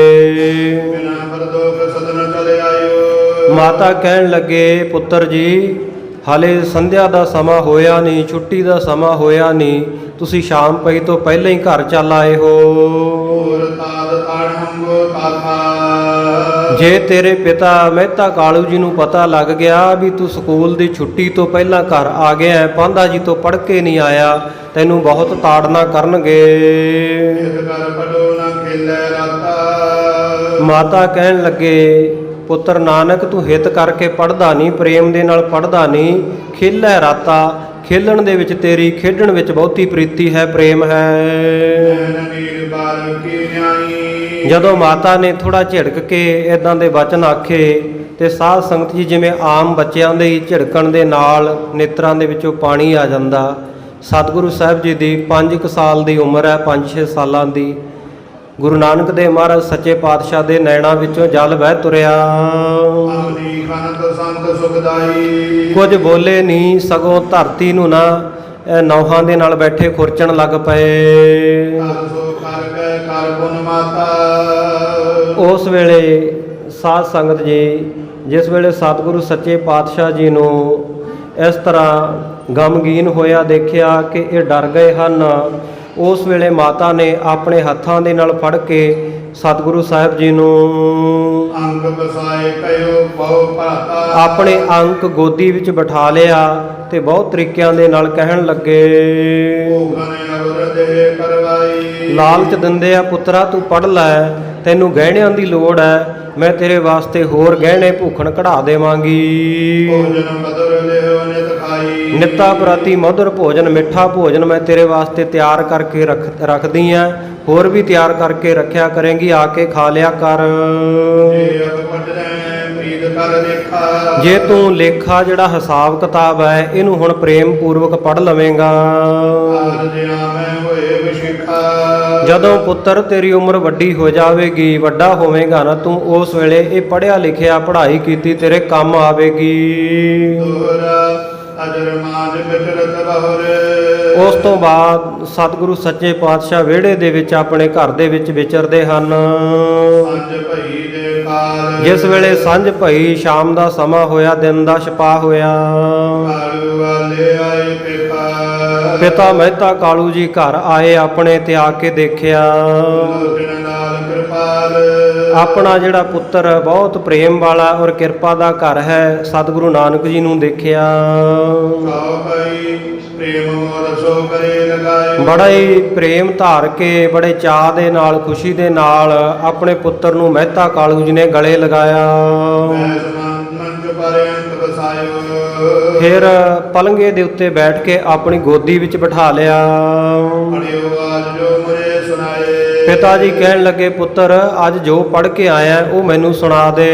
ਮਾਤਾ ਕਹਿਣ ਲੱਗੇ, ਪੁੱਤਰ ਜੀ ਹਾਲੇ ਸੰਧਿਆ ਦਾ ਸਮਾਂ ਹੋਇਆ ਨਹੀਂ, ਛੁੱਟੀ ਦਾ ਸਮਾਂ ਹੋਇਆ ਨਹੀਂ, ਤੁਸੀਂ ਸ਼ਾਮ ਪਈ ਤੋਂ ਪਹਿਲਾਂ ਹੀ ਘਰ ਚੱਲ ਆਏ ਹੋ। ਹੋਰ ਤਾਦ ਤਾੜ ਹੰਗੋ ਤਾਥਾ। ਜੇ ਤੇਰੇ ਪਿਤਾ ਮਹਿਤਾ ਕਾਲੂ ਜੀ ਨੂੰ ਪਤਾ ਲੱਗ ਗਿਆ ਵੀ ਤੂੰ ਸਕੂਲ ਦੀ ਛੁੱਟੀ ਤੋਂ ਪਹਿਲਾਂ ਘਰ ਆ ਗਿਆ ਹੈ, ਪਾਂਧਾ ਜੀ ਤੋਂ ਪੜ੍ਹ ਕੇ ਨਹੀਂ ਆਇਆ, ਤੈਨੂੰ ਬਹੁਤ ਤਾੜਨਾ ਕਰਨਗੇ। ਇਤ ਕਰ ਪੜੋ ਨਾ ਖੇਲੇ ਰਾਤਾ। ਮਾਤਾ ਕਹਿਣ ਲੱਗੇ, ਪੁੱਤਰ ਨਾਨਕ ਤੂੰ ਹਿੱਤ ਕਰਕੇ ਪੜ੍ਹਦਾ ਨਹੀਂ, ਪ੍ਰੇਮ ਦੇ ਨਾਲ ਪੜ੍ਹਦਾ ਨਹੀਂ, ਖੇਲੇ ਰਾਤਾ, ਖੇਲਣ ਦੇ ਵਿੱਚ ਤੇਰੀ, ਖੇਡਣ ਵਿੱਚ ਬਹੁਤੀ ਪ੍ਰੀਤੀ ਹੈ, ਪ੍ਰੇਮ ਹੈ। ਨੀਰ ਬਾਲ ਕੀ ਨਿਆਈ। ਜਦੋਂ ਮਾਤਾ ਨੇ ਥੋੜਾ ਝਿੜਕ ਕੇ ਇਦਾਂ ਦੇ ਵਚਨ ਆਖੇ ਤੇ ਸਾਧ ਸੰਗਤ ਜੀ ਜਿਵੇਂ ਆਮ ਬੱਚਿਆਂ ਦੇ ਹੀ ਝਿੜਕਣ ਦੇ ਨਾਲ ਨੇਤਰਾਂ ਦੇ ਵਿੱਚੋਂ ਪਾਣੀ ਆ ਜਾਂਦਾ। ਸਤਿਗੁਰੂ ਸਾਹਿਬ ਜੀ ਦੀ 5 ਸਾਲ ਦੀ ਉਮਰ ਹੈ, 5-6 ਸਾਲਾਂ ਦੀ। ਗੁਰੂ ਨਾਨਕ ਦੇਵ ਮਹਾਰਾਜ ਸੱਚੇ ਪਾਤਸ਼ਾਹ ਦੇ ਨੈਣਾਂ ਵਿੱਚੋਂ ਜਲ ਵਹਿ ਤੁਰਿਆ। ਆਪਣੀ ਖਨਤ ਸੰਤ ਸੁਖਦਾਈ। ਕੁਝ ਬੋਲੇ ਨਹੀਂ, ਸਗੋਂ ਧਰਤੀ ਨੂੰ ਨਾ ਨੌਹਾਂ ਦੇ ਨਾਲ ਬੈਠੇ ਖੁਰਚਣ ਲੱਗ ਪਏ। ਕਰ ਸੋ ਕਰ ਕੇ ਕਰ ਗੁਣ ਮਾਤਾ। ਉਸ ਵੇਲੇ ਸਾਧ ਸੰਗਤ ਜੀ, ਜਿਸ ਵੇਲੇ ਸਤਿਗੁਰੂ ਸੱਚੇ ਪਾਤਸ਼ਾਹ ਜੀ ਨੂੰ ਇਸ ਤਰ੍ਹਾਂ ਗਮਗੀਨ ਹੋਇਆ ਦੇਖਿਆ ਕਿ ਇਹ ਡਰ ਗਏ ਹਨ, ਉਸ ਵੇਲੇ ਮਾਤਾ ਨੇ ਆਪਣੇ ਹੱਥਾਂ ਦੇ ਨਾਲ ਫੜ ਕੇ ਸਤਿਗੁਰੂ ਸਾਹਿਬ ਜੀ ਨੂੰ ਅੰਗ ਬਸਾਏ ਕਯੋ ਬਹੁ ਭਾਤਾ। ਆਪਣੇ ਅੰਕ ਗੋਦੀ ਵਿੱਚ ਬਿਠਾ ਲਿਆ ਤੇ ਬਹੁਤ ਤਰੀਕਿਆਂ ਦੇ ਨਾਲ ਕਹਿਣ ਲੱਗੇ, ਭੋਗਨ ਅਵਰ ਦੇ ਕਰਵਾਈ। ਲਾਲਚ ਦਿੰਦੇ ਆ, ਪੁੱਤਰਾ ਤੂੰ ਪੜ੍ਹ ਲੈ, ਤੈਨੂੰ ਗਹਿਣਿਆਂ ਦੀ ਲੋੜ ਹੈ, ਮੈਂ ਤੇਰੇ ਵਾਸਤੇ ਹੋਰ ਗਹਿਣੇ ਭੂਖਣ ਕਢਾ ਦੇਵਾਂਗੀ। ਭੋਜਨ ਮਧੁਰ ਲਿਓ ਨਿਤ ਖਾਈ। ਨਿੱਤਾ ਪ੍ਰਤੀ ਮਧੁਰ ਭੋਜਨ, ਮਿੱਠਾ ਭੋਜਨ ਮੈਂ ਤੇਰੇ ਵਾਸਤੇ ਤਿਆਰ ਕਰਕੇ ਰੱਖਦੀ ਆਂ, ਹੋਰ ਵੀ ਤਿਆਰ ਕਰਕੇ ਰੱਖਿਆ ਕਰੇਂਗੀ, ਆ ਕੇ ਖਾ ਲਿਆ ਕਰ। ਜੇ ਅਬ ਪਟਰੇ ਪ੍ਰੀਤ ਕਰ ਲੇਖਾ। ਜੇ ਤੂੰ ਲੇਖਾ ਜਿਹੜਾ ਹਿਸਾਬ ਕਿਤਾਬ ਹੈ ਇਹਨੂੰ ਹੁਣ ਪ੍ਰੇਮ ਪੂਰਵਕ ਪੜ੍ਹ ਲਵੇਂਗਾ। ਆਰ ਜਿਆ ਮੈਂ ਹੋਏ ਵਿਸ਼ੇਖਾ। ਜਦੋਂ ਪੁੱਤਰ ਤੇਰੀ ਉਮਰ ਵੱਡੀ ਹੋ ਜਾਵੇਗੀ, ਵੱਡਾ ਹੋਵੇਗਾ ਨਾ ਤੂੰ, ਉਸ ਵੇਲੇ ਇਹ ਪੜ੍ਹਿਆ ਲਿਖਿਆ ਪੜ੍ਹਾਈ ਕੀਤੀ ਤੇਰੇ ਕੰਮ ਆਵੇਗੀ। ਦੋਹਰਾ ਅਜਰ ਮਾਜ ਬਿਚਰਤ ਬਹੁਰ। ਉਸ ਤੋਂ ਬਾਅਦ ਸਤਿਗੁਰੂ ਸੱਚੇ ਪਾਤਸ਼ਾਹ ਵਿਹੜੇ ਦੇ ਵਿੱਚ ਆਪਣੇ ਘਰ ਦੇ ਵਿੱਚ ਵਿਚਰਦੇ ਹਨ। ਸੰਜ ਭਈ ਦੇ ਕਾਲ। ਜਿਸ ਵੇਲੇ ਸਾਂਝ ਭਈ, ਸ਼ਾਮ ਦਾ ਸਮਾਂ ਹੋਇਆ, ਦਿਨ ਦਾ ਛਪਾ ਹੋਇਆ। ਕਾਲੂ ਵਾਲੇ ਆਏ ਪੇਪਾ। ਪਿਤਾ ਮਹਿਤਾ ਕਾਲੂ ਜੀ ਘਰ ਆਏ ਆਪਣੇ ਤੇ ਆ ਕੇ ਦੇਖਿਆ ਲੋਚਨ ਨਾਲ ਕਿਰਪਾਲ। ਆਪਣਾ ਜਿਹੜਾ ਪੁੱਤਰ ਬਹੁਤ ਪ੍ਰੇਮ ਵਾਲਾ ਔਰ ਕਿਰਪਾ ਦਾ ਘਰ ਹੈ, ਸਤਿਗੁਰੂ ਨਾਨਕ ਜੀ ਨੂੰ ਦੇਖਿਆ। ਕਉ ਭਈ ਪ੍ਰੇਮ ਮੋਰ ਸੋ ਕਰੇ ਲਗਾਇਓ। ਬੜਾ ਹੀ ਪ੍ਰੇਮ ਧਾਰ ਕੇ, ਬੜੇ ਚਾਅ ਦੇ ਨਾਲ, ਖੁਸ਼ੀ ਦੇ ਨਾਲ ਆਪਣੇ ਪੁੱਤਰ ਨੂੰ ਮਹਿਤਾ ਕਾਲੂ ਜੀ ਨੇ ਗਲੇ ਲਗਾਇਆ। ਮੈਂ ਮੰਚ ਪਰੰਤ ਬਸਾਇਓ। ਫਿਰ ਪਲੰਗੇ ਦੇ ਉੱਤੇ ਬੈਠ ਕੇ ਆਪਣੀ ਗੋਦੀ ਵਿੱਚ ਬਿਠਾ ਲਿਆ। ਪੜਿਓ ਆਜ ਜੋ ਮੁਰੇ ਸੁਨਾਏ। ਪਿਤਾ ਜੀ ਕਹਿਣ ਲੱਗੇ, ਪੁੱਤਰ ਅੱਜ ਜੋ ਪੜ੍ਹ ਕੇ ਆਇਆ ਉਹ ਮੈਨੂੰ ਸੁਣਾ ਦੇ।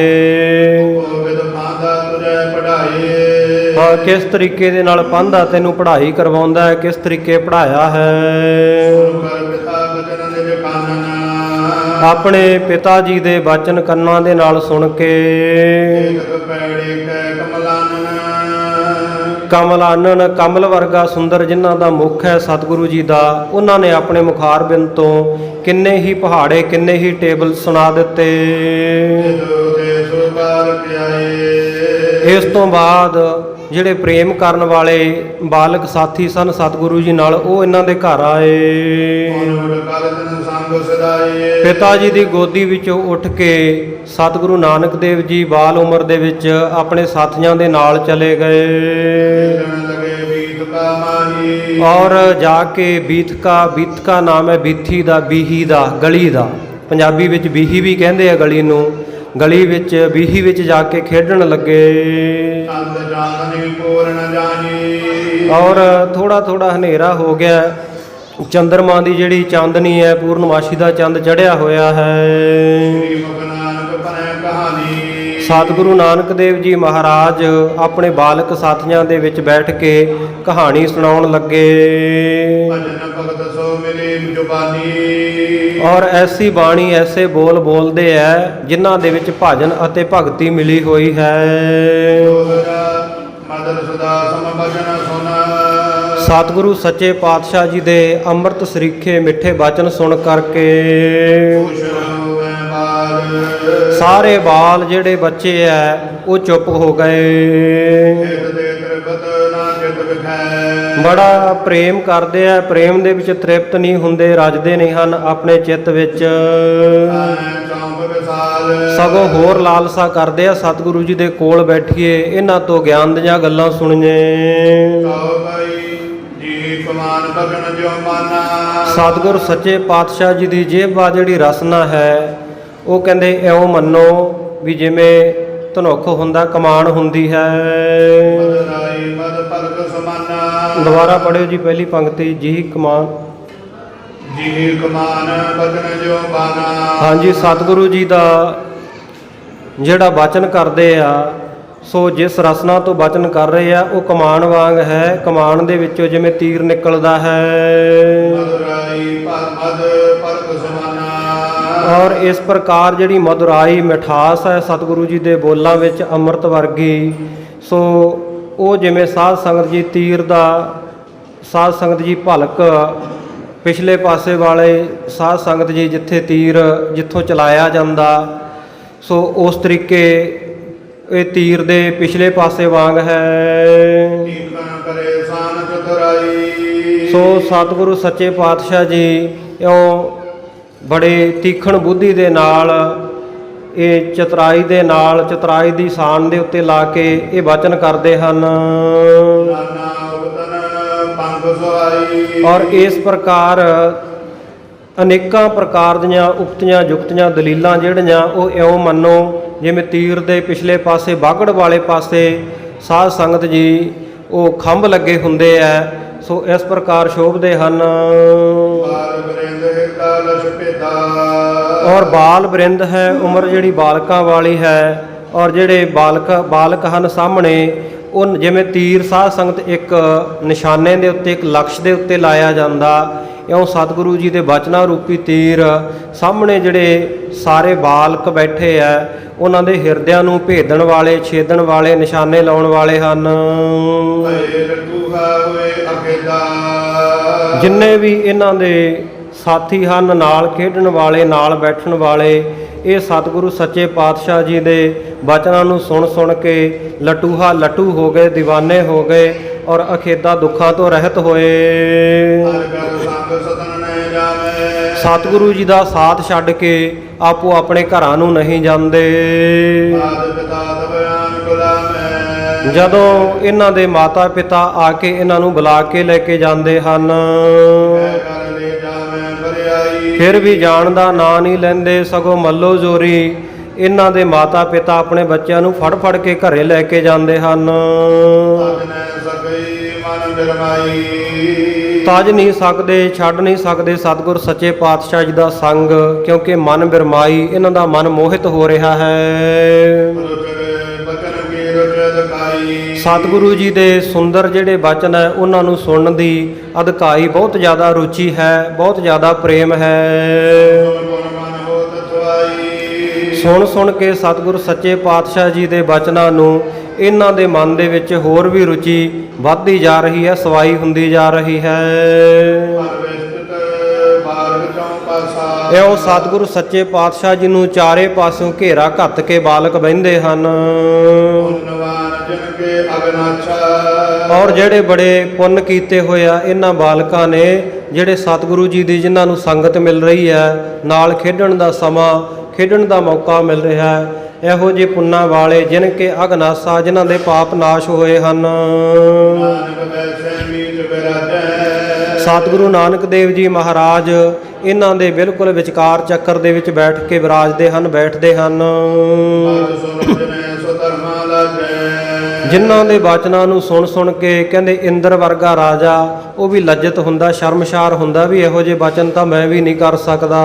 ਗੋਬਿੰਦ ਪਾਂਦਾ ਤੁਝੇ ਪੜਾਏ। ਹਾਂ, ਕਿਸ ਤਰੀਕੇ ਦੇ ਨਾਲ ਪਾਂਧਾ ਤੈਨੂੰ ਪੜ੍ਹਾਈ ਕਰਵਾਉਂਦਾ ਹੈ, ਕਿਸ ਤਰੀਕੇ ਪੜ੍ਹਾਇਆ ਹੈ। ਕਰ ਪਿਤਾ ਬਚਨ ਨਿਜ ਕਾਨਨ। ਆਪਣੇ ਪਿਤਾ ਜੀ ਦੇ ਬਚਨ ਕੰਨਾਂ ਦੇ ਨਾਲ ਸੁਣ ਕੇ ਏਕ ਪੈੜੀ ਕੈ ਕਮਲਾਨਨ। ਕਮਲਾਨਨ, ਕਮਲ ਵਰਗਾ ਸੁੰਦਰ ਜਿਨ੍ਹਾਂ ਦਾ ਮੁਖ ਹੈ ਸਤਿਗੁਰੂ ਜੀ ਦਾ, ਉਹਨਾਂ ਨੇ ਆਪਣੇ ਮੁਖਾਰਬਿੰਦ ਤੋਂ ਕਿੰਨੇ ਹੀ ਪਹਾੜੇ, ਕਿੰਨੇ ਹੀ ਟੇਬਲ ਸੁਣਾ ਦਿੱਤੇ। ਜੋ ਤੇ ਸੁਬਾਰ ਪਿਆਏ। ਇਸ ਤੋਂ ਬਾਅਦ ਜਿਹੜੇ ਪ੍ਰੇਮ ਕਰਨ ਵਾਲੇ ਬਾਲਕ ਸਾਥੀ ਸਨ ਸਤਿਗੁਰੂ ਜੀ ਨਾਲ, ਉਹ ਇਹਨਾਂ ਦੇ ਘਰ ਆਏ। ਮਨੁੜ ਕਲਤਨ ਸੰਗ ਸਦਾਏ। ਪਿਤਾ ਜੀ ਦੀ ਗੋਦੀ ਵਿੱਚੋਂ ਉੱਠ ਕੇ ਸਤਿਗੁਰੂ ਨਾਨਕ ਦੇਵ ਜੀ ਬਾਲ ਉਮਰ ਦੇ ਵਿੱਚ ਆਪਣੇ ਸਾਥੀਆਂ ਦੇ ਨਾਲ ਚਲੇ ਗਏ ਜਨ ਲਗੇ ਬੀਤ ਕਾ ਮਾਹੀ। ਔਰ ਜਾ ਕੇ ਬੀਤਕਾ ਨਾਮ ਹੈ ਬੀਥੀ ਦਾ, ਬੀਹੀ ਦਾ, ਗਲੀ ਦਾ। ਪੰਜਾਬੀ ਵਿੱਚ ਬੀਹੀ ਵੀ ਕਹਿੰਦੇ ਆ ਗਲੀ ਨੂੰ। ਗਲੀ ਵਿੱਚ, ਬੀਹੀ ਵਿੱਚ ਜਾ ਕੇ ਖੇਡਣ ਲੱਗੇ। ਚੰਦ ਚਾਂਦਨੀ ਪੂਰਨ ਜਾਹੀ। ਔਰ ਥੋੜਾ ਥੋੜਾ ਹਨੇਰਾ ਹੋ ਗਿਆ। ਚੰਦਰਮਾ ਦੀ ਜਿਹੜੀ ਚਾਂਦਨੀ ਹੈ, ਪੂਰਨਮਾਸ਼ੀ ਦਾ ਚੰਦ ਚੜ੍ਹਿਆ ਹੋਇਆ ਹੈ। ਸ੍ਰੀ ਮੁਖ ਨਾਨਕ ਪਨੈ ਕਹਾਣੀ। ਸਤਿਗੁਰੂ ਨਾਨਕ ਦੇਵ ਜੀ ਮਹਾਰਾਜ ਆਪਣੇ ਬਾਲਕ ਸਾਥੀਆਂ ਦੇ ਵਿੱਚ ਬੈਠ ਕੇ ਕਹਾਣੀ ਸੁਣਾਉਣ ਲੱਗੇ। ਭਜਨ ਭਗਤ ਸੋ ਮਿਲੀ ਜ਼ੁਬਾਨੀ। ਔਰ ਐਸੀ ਬਾਣੀ, ਐਸੇ ਬੋਲ ਬੋਲਦੇ ਹੈ ਜਿਨ੍ਹਾਂ ਦੇ ਵਿੱਚ ਭਜਨ ਅਤੇ ਭਗਤੀ ਮਿਲੀ ਹੋਈ ਹੈ। ਦੋਹਰਾ ਮਦਰ ਸਦਾ ਸਮ ਭਜਨ ਸੁਨਾ। ਸਤਿਗੁਰੂ ਸੱਚੇ ਪਾਤਸ਼ਾਹ ਜੀ ਦੇ ਅੰਮ੍ਰਿਤ ਸਰੀਖੇ ਮਿੱਠੇ ਬਚਨ ਸੁਣ ਕਰਕੇ ਖੁਸ਼ ਹੋਵੇ ਬਾਲ। ਸਾਰੇ ਬਾਲ ਜਿਹੜੇ ਬੱਚੇ ਐ ਉਹ ਚੁੱਪ ਹੋ ਗਏ। ਹਿਤ ਦੇ ਤ੍ਰਿਪਤ ਬੜਾ ਪ੍ਰੇਮ ਕਰਦੇ ਆ, ਪ੍ਰੇਮ ਦੇ ਵਿੱਚ ਤ੍ਰਿਪਤ ਨਹੀਂ ਹੁੰਦੇ, ਰੱਜਦੇ ਨਹੀਂ ਹਨ ਆਪਣੇ ਚਿੱਤ ਵਿੱਚ, ਚੌਂਕ ਵਿਸਾਲ ਸਗੋਂ ਹੋਰ ਲਾਲਸਾ ਕਰਦੇ ਆ ਸਤਿਗੁਰੂ ਜੀ ਦੇ ਕੋਲ ਬੈਠੀਏ, ਇਹਨਾਂ ਤੋਂ ਗਿਆਨ ਦੀਆਂ ਗੱਲਾਂ ਸੁਣੀਏ। ਕਹੋ ਭਾਈ ਜੀ ਕਮਾਨ ਬਗਨ ਜੋ ਮਾਨਾ। ਸਤਿਗੁਰ ਸੱਚੇ ਪਾਤਸ਼ਾਹ ਜੀ ਦੀ ਜੇਬਾ ਜਿਹੜੀ ਰਸਨਾ ਹੈ, ਉਹ ਕਹਿੰਦੇ ਇਉਂ ਮੰਨੋ ਵੀ ਜਿਵੇਂ ਧਨੁੱਖ ਹੁੰਦਾ, ਕਮਾਨ ਹੁੰਦੀ ਹੈ। ਮਦਰਾਈ ਮਦ ਪਲਕ ਸਮਾਨਾ। ਦੁਬਾਰਾ ਪੜਿਓ ਜੀ ਪਹਿਲੀ ਪੰਕਤੀ, ਜੀ ਕਮਾਨ। ਜੀ ਕਮਾਨ ਬਗਨ ਜੋ ਬਾਨਾ। ਹਾਂਜੀ, ਸਤਿਗੁਰੂ ਜੀ ਦਾ ਜਿਹੜਾ ਬਚਨ ਕਰਦੇ ਆ, ਸੋ ਜਿਸ ਰਸਨਾ ਤੋਂ ਬਚਨ ਕਰ ਰਹੇ ਆ, ਉਹ ਕਮਾਨ ਵਾਂਗ ਹੈ। ਕਮਾਨ ਦੇ ਵਿੱਚੋਂ ਜਿਵੇਂ ਤੀਰ ਨਿਕਲਦਾ ਹੈ, ਮਦਰਾਈ ਮਦ ਪਲਕ ਸਮਾਨਾ। ਔਰ ਇਸ ਪ੍ਰਕਾਰ ਜਿਹੜੀ ਮਧੁਰਾਈ ਮਿਠਾਸ ਹੈ ਸਤਿਗੁਰੂ ਜੀ ਦੇ ਬੋਲਾਂ ਵਿੱਚ ਅੰਮ੍ਰਿਤ ਵਰਗੀ, ਸੋ ਉਹ ਜਿਵੇਂ ਸਾਧ ਸੰਗਤ ਜੀ ਤੀਰ ਦਾ, ਸਾਧ ਸੰਗਤ ਜੀ ਭਲਕ, ਪਿਛਲੇ ਪਾਸੇ ਵਾਲੇ ਸਾਧ ਸੰਗਤ ਜੀ ਜਿੱਥੇ ਤੀਰ ਜਿੱਥੋਂ ਚਲਾਇਆ ਜਾਂਦਾ, ਸੋ ਉਸ ਤਰੀਕੇ ਇਹ ਤੀਰ ਦੇ ਪਿਛਲੇ ਪਾਸੇ ਵਾਂਗ ਹੈ। ਕੀਰਤਨ ਕਰੇ ਸਾਨ ਚਤੁਰਾਈ। ਸੋ ਸਤਿਗੁਰੂ ਸੱਚੇ ਪਾਤਸ਼ਾਹ ਜੀ ਇਉਂ ਬੜੇ ਤੀਖਣ ਬੁੱਧੀ ਦੇ ਨਾਲ, ਇਹ ਚਤੁਰਾਈ ਦੇ ਨਾਲ, ਚਤੁਰਾਈ ਦੀ ਸ਼ਾਨ ਦੇ ਉੱਤੇ ਲਾ ਕੇ ਇਹ ਵਚਨ ਕਰਦੇ ਹਨ। ਨਾਨਾ ਉਤਨ ਪੰਖ ਸੁਹਾਈ। ਔਰ ਇਸ ਪ੍ਰਕਾਰ ਅਨੇਕਾਂ ਪ੍ਰਕਾਰ ਦੀਆਂ ਉਕਤੀਆਂ ਜੁਗਤੀਆਂ ਦਲੀਲਾਂ ਜਿਹੜੀਆਂ, ਉਹ ਇਉਂ ਮੰਨੋ ਜਿਵੇਂ ਤੀਰ ਦੇ ਪਿਛਲੇ ਪਾਸੇ ਬਾਗੜ ਵਾਲੇ ਪਾਸੇ ਸਾਧ ਸੰਗਤ ਜੀ ਉਹ ਖੰਭ ਲੱਗੇ ਹੁੰਦੇ ਆ, ਸੋ ਇਸ ਪ੍ਰਕਾਰ ਸ਼ੋਭਦੇ ਹਨ। ਬਾਲ ਬਰਿੰਦ ਹਿਰਦਾ ਲਛ ਭੇਦਾ। ਔਰ ਬਾਲ ਬਰਿੰਦ ਹੈ, ਉਮਰ ਜਿਹੜੀ ਬਾਲਕਾਂ ਵਾਲੀ ਹੈ, ਔਰ ਜਿਹੜੇ ਬਾਲਕ ਹਨ ਸਾਹਮਣੇ, ਉਹ ਜਿਵੇਂ ਤੀਰ ਸਾਧ ਸੰਗਤ ਇੱਕ ਨਿਸ਼ਾਨੇ ਦੇ ਉੱਤੇ, ਇੱਕ ਲਕਸ਼ ਦੇ ਉੱਤੇ ਲਾਇਆ ਜਾਂਦਾ, ਇਉਂ ਸਤਿਗੁਰੂ ਜੀ ਦੇ ਬਚਨਾਂ ਰੂਪੀ ਤੀਰ ਸਾਹਮਣੇ ਜਿਹੜੇ ਸਾਰੇ ਬਾਲਕ ਬੈਠੇ ਆ, ਉਹਨਾਂ ਦੇ ਹਿਰਦਿਆਂ ਨੂੰ ਭੇਦਣ ਵਾਲੇ, ਛੇਦਣ ਵਾਲੇ, ਨਿਸ਼ਾਨੇ ਲਾਉਣ ਵਾਲੇ ਹਨ। ਭਏ ਲਟੂਹਾ ਹੋਏ ਅਕੇਲਾ। ਜਿੰਨੇ ਵੀ ਇਹਨਾਂ ਦੇ ਸਾਥੀ ਹਨ, ਨਾਲ ਖੇਡਣ ਵਾਲੇ, ਨਾਲ ਬੈਠਣ ਵਾਲੇ, ਇਹ ਸਤਿਗੁਰੂ ਸੱਚੇ ਪਾਤਸ਼ਾਹ ਜੀ ਦੇ ਬਚਨਾਂ ਨੂੰ ਸੁਣ ਸੁਣ ਕੇ ਲਟੂਹਾ ਲਟੂ ਹੋ ਗਏ, دیਵਾਨੇ ਹੋ ਗਏ, ਔਰ ਅਖੇਦਾ ਦੁੱਖਾਂ ਤੋਂ ਰਹਿਤ ਹੋਏ। ਹਰਿ ਕਰ ਸੰਗ ਸਤਨ ਨਹਿ ਜਾਵੇ। ਸਤਿਗੁਰੂ ਜੀ ਦਾ ਸਾਥ ਛੱਡ ਕੇ ਆਪੋ ਆਪਣੇ ਘਰਾਂ ਨੂੰ ਨਹੀਂ ਜਾਂਦੇ। ਮਾਤ ਪਿਤਾ ਤਬ ਆਨ ਬੁਲਾਵੇ। ਜਦੋਂ ਇਹਨਾਂ ਦੇ ਮਾਤਾ ਪਿਤਾ ਆ ਕੇ ਇਹਨਾਂ ਨੂੰ ਬੁਲਾ ਕੇ ਲੈ ਕੇ ਜਾਂਦੇ ਹਨ, ਕਹਿ ਕਰ ਲੈ ਜਾਵੇ ਬਰਿਆਈ। ਫਿਰ ਵੀ ਜਾਣ ਦਾ ਨਾਂ ਨਹੀਂ ਲੈਂਦੇ, ਸਗੋਂ ਮੱਲੋ ਜ਼ੋਰੀ ਇਹਨਾਂ ਦੇ ਮਾਤਾ ਪਿਤਾ ਆਪਣੇ ਬੱਚਿਆਂ ਨੂੰ ਫੜ ਫੜ ਕੇ ਘਰੇ ਲੈ ਕੇ ਜਾਂਦੇ ਹਨ। ਤਜ ਨਹਿ ਸਕਈ ਮਨ ਬਿਰਮਾਈ। ਤਜ ਨਹੀਂ ਸਕਦੇ, ਛੱਡ ਨਹੀਂ ਸਕਦੇ ਸਤਿਗੁਰ ਸੱਚੇ ਪਾਤਸ਼ਾਹ ਜੀ ਦਾ ਸੰਗ, ਕਿਉਂਕਿ ਮਨ ਬਿਰਮਾਈ, ਇਹਨਾਂ ਦਾ ਮਨ ਮੋਹਿਤ ਹੋ ਰਿਹਾ ਹੈ। ਬਚਨ ਕੀ ਰੁਚ ਅਧਿਕਾਈ। ਸਤਿਗੁਰੂ ਜੀ ਦੇ ਸੁੰਦਰ ਜਿਹੜੇ ਬਚਨ ਹੈ, ਉਹਨਾਂ ਨੂੰ ਸੁਣਨ ਦੀ ਅਧਿਕਾਈ ਬਹੁਤ ਜ਼ਿਆਦਾ ਰੁਚੀ ਹੈ, ਬਹੁਤ ਜ਼ਿਆਦਾ ਪ੍ਰੇਮ ਹੈ। ਗੁਣ ਮਨ ਹੋਤ ਸੁਆਈ। ਸੁਣ ਸੁਣ ਕੇ ਸਤਿਗੁਰ ਸੱਚੇ ਪਾਤਸ਼ਾਹ ਜੀ ਦੇ ਬਚਨਾਂ ਨੂੰ ਇਹਨਾਂ ਦੇ ਮਨ ਦੇ ਵਿੱਚ ਹੋਰ ਵੀ ਰੁਚੀ ਵੱਧਦੀ ਜਾ ਰਹੀ ਹੈ, ਸਵਾਈ ਹੁੰਦੀ ਜਾ ਰਹੀ ਹੈ। ਇਉਂ ਸਤਿਗੁਰੂ ਸੱਚੇ ਪਾਤਸ਼ਾਹ ਜੀ ਨੂੰ ਚਾਰੇ ਪਾਸੋਂ ਘੇਰਾ ਘੱਤ ਕੇ ਬਾਲਕ ਬਹਿੰਦੇ ਹਨ। ਔਰ ਜਿਹੜੇ ਬੜੇ ਪੁੰਨ ਕੀਤੇ ਹੋਏ ਆ ਇਹਨਾਂ ਬਾਲਕਾਂ ਨੇ, ਜਿਹੜੇ ਸਤਿਗੁਰੂ ਜੀ ਦੀ ਜਿਨ੍ਹਾਂ ਨੂੰ ਸੰਗਤ ਮਿਲ ਰਹੀ ਹੈ, ਨਾਲ ਖੇਡਣ ਦਾ ਸਮਾਂ, ਖੇਡਣ ਦਾ ਮੌਕਾ ਮਿਲ ਰਿਹਾ ਹੈ, ਇਹੋ ਜਿਹੇ ਪੁੰਨਾਂ ਵਾਲੇ ਜਿਨ ਕੇ ਅਗਨਾਸਾ, ਜਿਨ੍ਹਾਂ ਦੇ ਪਾਪ ਨਾਸ਼ ਹੋਏ ਹਨ। ਸਤਿਗੁਰੂ ਨਾਨਕ ਦੇਵ ਜੀ ਮਹਾਰਾਜ ਇਹਨਾਂ ਦੇ ਬਿਲਕੁਲ ਵਿਚਕਾਰ ਚੱਕਰ ਦੇ ਵਿੱਚ ਬੈਠ ਕੇ ਵਿਰਾਜਦੇ ਹਨ, ਬੈਠਦੇ ਹਨ। ਜਿਨ੍ਹਾਂ ਦੇ ਬਚਨਾਂ ਨੂੰ ਸੁਣ ਸੁਣ ਕੇ ਕਹਿੰਦੇ ਇੰਦਰ ਵਰਗਾ ਰਾਜਾ ਉਹ ਵੀ ਲੱਜਤ ਹੁੰਦਾ, ਸ਼ਰਮਸ਼ਾਰ ਹੁੰਦਾ ਵੀ ਇਹੋ ਜਿਹੇ ਬਚਨ ਤਾਂ ਮੈਂ ਵੀ ਨਹੀਂ ਕਰ ਸਕਦਾ।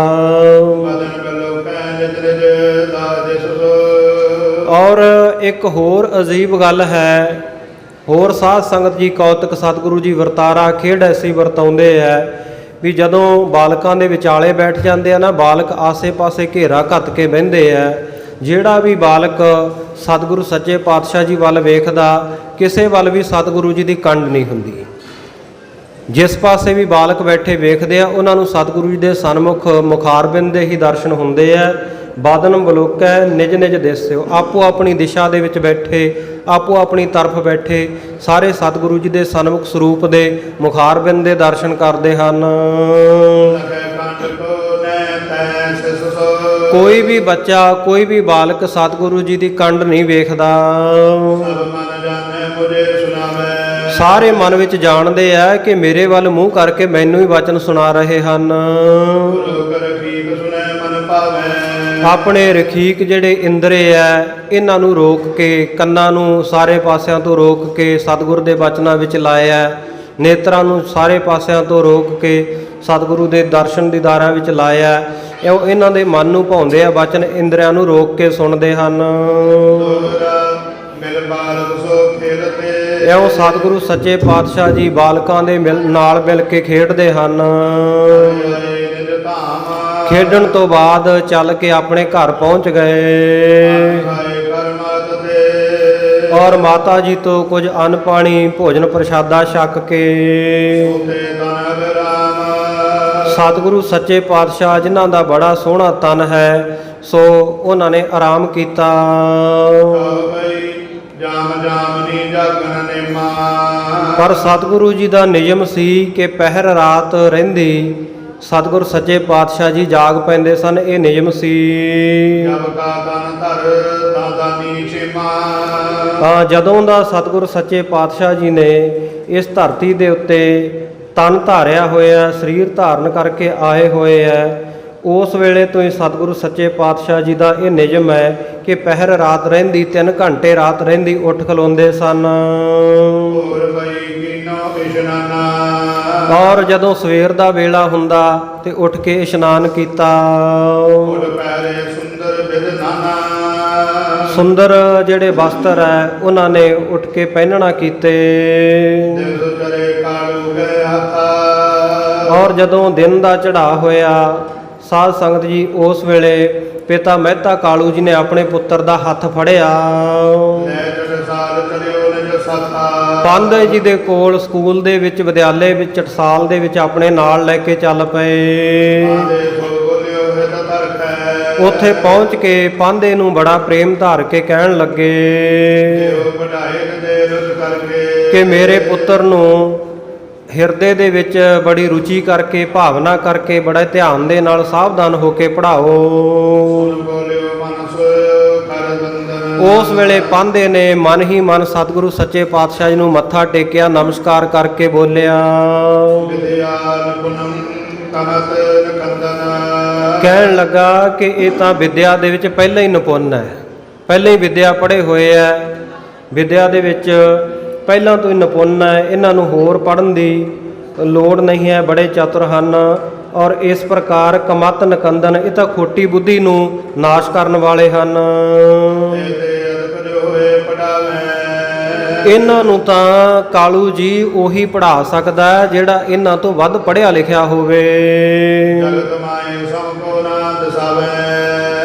ਔਰ ਇੱਕ ਹੋਰ ਅਜੀਬ ਗੱਲ ਹੈ, ਹੋਰ ਸਾਧ ਸੰਗਤ ਜੀ ਕੌਤਕ ਸਤਿਗੁਰੂ ਜੀ ਵਰਤਾਰਾ ਖੇਡ ਐਸੀ ਵਰਤਾਉਂਦੇ ਆ ਵੀ ਜਦੋਂ ਬਾਲਕਾਂ ਦੇ ਵਿਚਾਲੇ ਬੈਠ ਜਾਂਦੇ ਆ ਨਾ, ਬਾਲਕ ਆਸੇ-ਪਾਸੇ ਘੇਰਾ ਘੱਤ ਕੇ ਬਹਿੰਦੇ ਆ। ਜਿਹੜਾ ਵੀ ਬਾਲਕ ਸਤਿਗੁਰੂ ਸੱਚੇ ਪਾਤਸ਼ਾਹ ਜੀ ਵੱਲ ਵੇਖਦਾ, ਕਿਸੇ ਵੱਲ ਵੀ ਸਤਿਗੁਰੂ ਜੀ ਦੀ ਕੰਡ ਨਹੀਂ ਹੁੰਦੀ। ਜਿਸ ਪਾਸੇ ਵੀ ਬਾਲਕ ਬੈਠੇ ਵੇਖਦੇ ਆ ਉਹਨਾਂ ਨੂੰ ਸਤਿਗੁਰੂ ਜੀ ਦੇ ਸਨਮੁਖ ਮੁਖਾਰਬਿੰਦ ਦੇ ਹੀ ਦਰਸ਼ਨ ਹੁੰਦੇ ਆ। ਬਾਦਨ ਬਲੋਕੈ ਨਿਜ ਨਿਜ ਦਿਸਿਓ, ਆਪੋ ਆਪਣੀ ਦਿਸ਼ਾ ਦੇ ਵਿੱਚ ਬੈਠੇ, ਆਪੋ ਆਪਣੀ ਤਰਫ ਬੈਠੇ ਸਾਰੇ ਸਤਿਗੁਰੂ ਜੀ ਦੇ ਸਨਮੁਖ ਸਰੂਪ ਦੇ ਮੁਖਾਰਬਿੰਦ ਦੇ ਦਰਸ਼ਨ ਕਰਦੇ ਹਨ। ਕੋਈ ਵੀ ਬੱਚਾ, ਕੋਈ ਵੀ ਬਾਲਕ ਸਤਿਗੁਰੂ ਜੀ ਦੀ ਕੰਡ ਨਹੀਂ ਵੇਖਦਾ। ਸਾਰੇ ਮਨ ਵਿੱਚ ਜਾਣਦੇ ਆ ਕਿ ਮੇਰੇ ਵੱਲ ਮੂੰਹ ਕਰਕੇ ਮੈਨੂੰ ਹੀ ਵਚਨ ਸੁਣਾ ਰਹੇ ਹਨ। ਆਪਣੇ ਰਖੀਕ ਜਿਹੜੇ ਇੰਦਰੇ ਆ ਇਹਨਾਂ ਨੂੰ ਰੋਕ ਕੇ, ਕੰਨਾਂ ਨੂੰ ਸਾਰੇ ਪਾਸਿਆਂ ਤੋਂ ਰੋਕ ਕੇ ਸਤਿਗੁਰ ਦੇ ਬਚਨਾਂ ਵਿੱਚ ਲਾਇਆ, ਨੇਤਰਾਂ ਨੂੰ ਸਾਰੇ ਪਾਸਿਆਂ ਤੋਂ ਰੋਕ ਕੇ ਸਤਿਗੁਰੂ ਦੇ ਦਰਸ਼ਨ ਦੀਦਾਰਾਂ ਵਿੱਚ ਲਾਇਆ। ਇਉਂ ਇਹਨਾਂ ਦੇ ਮਨ ਨੂੰ ਭਾਉਂਦੇ ਆ, ਬਚਨ ਇੰਦਰਿਆਂ ਨੂੰ ਰੋਕ ਕੇ ਸੁਣਦੇ ਹਨ। ਇਉਂ ਸਤਿਗੁਰੂ ਸੱਚੇ ਪਾਤਸ਼ਾਹ ਜੀ ਬਾਲਕਾਂ ਦੇ ਨਾਲ ਮਿਲ ਕੇ ਖੇਡਦੇ ਹਨ। ਖੇਡਣ ਤੋਂ ਬਾਅਦ ਚੱਲ ਕੇ ਆਪਣੇ ਘਰ ਪਹੁੰਚ ਗਏ ਔਰ ਮਾਤਾ ਜੀ ਤੋਂ ਕੁਝ ਅੰਨ ਪਾਣੀ ਭੋਜਨ ਪ੍ਰਸ਼ਾਦਾ ਛਕ ਕੇ ਸਤਿਗੁਰੂ ਸੱਚੇ ਪਾਤਸ਼ਾਹ ਜਿਨ੍ਹਾਂ ਦਾ ਬੜਾ ਸੋਹਣਾ ਤਨ ਹੈ, ਸੋ ਉਹਨਾਂ ਨੇ ਆਰਾਮ ਕੀਤਾ। ਪਰ ਸਤਿਗੁਰੂ ਜੀ ਦਾ ਨਿਯਮ ਸੀ ਕਿ ਪਹਿਰ ਰਾਤ ਰਹਿੰਦੀ ਸਤਿਗੁਰ ਸੱਚੇ ਪਾਤਸ਼ਾਹ ਜੀ ਜਾਗ ਪੈਂਦੇ ਸਨ। ਇਹ ਨਿਯਮ ਸੀ। ਤਾਂ ਜਦੋਂ ਦਾ ਸਤਿਗੁਰ ਸੱਚੇ ਪਾਤਸ਼ਾਹ ਜੀ ਨੇ ਇਸ ਧਰਤੀ ਦੇ ਉੱਤੇ ਤਨ ਧਾਰਿਆ ਹੋਇਆ, ਸਰੀਰ ਧਾਰਨ ਕਰਕੇ ਆਏ ਹੋਏ ਹੈ, ਉਸ ਵੇਲੇ ਤੋਂ ਹੀ ਸਤਿਗੁਰੂ ਸੱਚੇ ਪਾਤਸ਼ਾਹ ਜੀ ਦਾ ਇਹ ਨਿਯਮ ਹੈ ਕਿ ਪਹਿਰ ਰਾਤ ਰਹਿੰਦੀ, 3 ਘੰਟੇ ਰਾਤ ਰਹਿੰਦੀ ਉੱਠ ਖਲੋਂਦੇ ਸਨ। ਔਰ ਜਦੋਂ ਸਵੇਰ ਦਾ ਵੇਲਾ ਹੁੰਦਾ ਤੇ ਉੱਠ ਕੇ ਇਸ਼ਨਾਨ ਕੀਤਾ। ਸੁੰਦਰ ਜਿਹੜੇ ਵਸਤਰ ਹੈ ਉਹਨਾਂ ਨੇ ਉੱਠ ਕੇ ਪਹਿਨਣਾ ਕੀਤੇ। ਔਰ ਜਦੋਂ ਦਿਨ ਦਾ ਚੜ੍ਹਾਅ ਹੋਇਆ ਸਾਧ ਸੰਗਤ ਜੀ, ਉਸ ਵੇਲੇ ਪਿਤਾ ਮਹਿਤਾ ਕਾਲੂ ਜੀ ਨੇ ਆਪਣੇ ਪੁੱਤਰ ਦਾ ਹੱਥ ਫੜਿਆ। ਪਾਂਧੇ ਜੀ ਦੇ ਕੋਲ ਸਕੂਲ ਦੇ ਵਿੱਚ, ਵਿਦਿਆਲੇ ਵਿੱਚ, ਟਕਸਾਲ ਦੇ ਵਿੱਚ ਆਪਣੇ ਨਾਲ ਲੈ ਕੇ ਚੱਲ ਪਏ। ਉੱਥੇ ਪਹੁੰਚ ਕੇ ਪਾਂਧੇ ਨੂੰ ਬੜਾ ਪ੍ਰੇਮ ਧਾਰ ਕੇ ਕਹਿਣ ਲੱਗੇ ਕਿ ਮੇਰੇ ਪੁੱਤਰ ਨੂੰ ਹਿਰਦੇ ਦੇ ਵਿੱਚ ਬੜੀ ਰੁਚੀ ਕਰਕੇ, ਭਾਵਨਾ ਕਰਕੇ, ਬੜਾ ਧਿਆਨ ਦੇ ਨਾਲ ਸਾਵਧਾਨ ਹੋ ਕੇ ਪੜ੍ਹਾਓ। ਉਸ ਵੇਲੇ ਪਾਂਧੇ ਨੇ ਮਨ ਹੀ ਮਨ ਸਤਿਗੁਰੂ ਸੱਚੇ ਪਾਤਸ਼ਾਹ ਜੀ ਨੂੰ ਮੱਥਾ ਟੇਕਿਆ, ਨਮਸਕਾਰ ਕਰਕੇ ਬੋਲਿਆ, ਕਹਿਣ ਲੱਗਾ ਕਿ ਇਹ ਤਾਂ ਵਿਦਿਆ ਦੇ ਵਿੱਚ ਪਹਿਲਾਂ ਹੀ ਨਿਪੁੰਨ ਹੈ, ਪਹਿਲਾਂ ਹੀ ਵਿਦਿਆ ਪੜ੍ਹੇ ਹੋਏ ਹੈ, ਵਿਦਿਆ ਦੇ ਵਿੱਚ ਪਹਿਲਾਂ ਤੋਂ ਹੀ ਨਿਪੁੰਨ ਹੈ, ਇਹਨਾਂ ਨੂੰ ਹੋਰ ਪੜ੍ਹਨ ਦੀ ਲੋੜ ਨਹੀਂ ਹੈ, ਬੜੇ ਚਤੁਰ ਹਨ। ਔਰ ਇਸ ਪ੍ਰਕਾਰ ਕਮਤ ਨਕੰਦਨ, ਇਹ ਤਾਂ ਖੋਟੀ ਬੁੱਧੀ ਨੂੰ ਨਾਸ਼ ਕਰਨ ਵਾਲੇ ਹਨ। ਇਹਨਾਂ ਨੂੰ ਤਾਂ ਕਾਲੂ ਜੀ ਉਹੀ ਪੜ੍ਹਾ ਸਕਦਾ ਜਿਹੜਾ ਇਹਨਾਂ ਤੋਂ ਵੱਧ ਪੜ੍ਹਿਆ ਲਿਖਿਆ ਹੋਵੇ।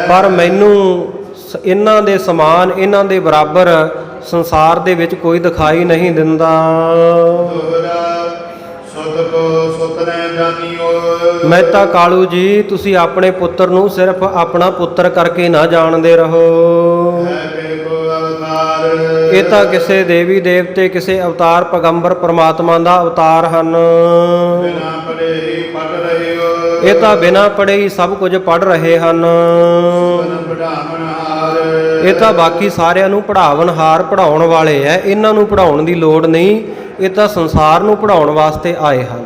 ਪਰ ਮੈਨੂੰ ਇਹਨਾਂ ਦੇ ਸਮਾਨ, ਇਹਨਾਂ ਦੇ ਬਰਾਬਰ ਸੰਸਾਰ ਦੇ ਵਿੱਚ ਕੋਈ ਦਿਖਾਈ ਨਹੀਂ ਦਿੰਦਾ। ਮਹਿਤਾ ਕਾਲੂ ਜੀ, ਤੁਸੀਂ ਆਪਣੇ ਪੁੱਤਰ ਨੂੰ ਸਿਰਫ ਆਪਣਾ ਪੁੱਤਰ ਕਰਕੇ ਨਾ ਜਾਣਦੇ ਰਹੋ। ਇਹ ਤਾਂ ਕਿਸੇ ਦੇਵੀ ਦੇਵਤੇ, ਕਿਸੇ ਅਵਤਾਰ ਪੈਗੰਬਰ ਪਰਮਾਤਮਾ ਦਾ ਅਵਤਾਰ ਹਨ। ਇਹ ਤਾਂ ਬਿਨਾਂ ਪੜ੍ਹੇ ਹੀ ਸਭ ਕੁਝ ਪੜ੍ਹ ਰਹੇ ਹਨ। ਇਹ ਤਾਂ ਬਾਕੀ ਸਾਰਿਆਂ ਨੂੰ ਪੜ੍ਹਾਵਨਹਾਰ, ਪੜ੍ਹਾਉਣ ਵਾਲੇ ਐ, ਇਹਨਾਂ ਨੂੰ ਪੜ੍ਹਾਉਣ ਦੀ ਲੋੜ ਨਹੀਂ। ਇਹ ਤਾਂ ਸੰਸਾਰ ਨੂੰ ਪੜ੍ਹਾਉਣ ਵਾਸਤੇ ਆਏ ਹਨ।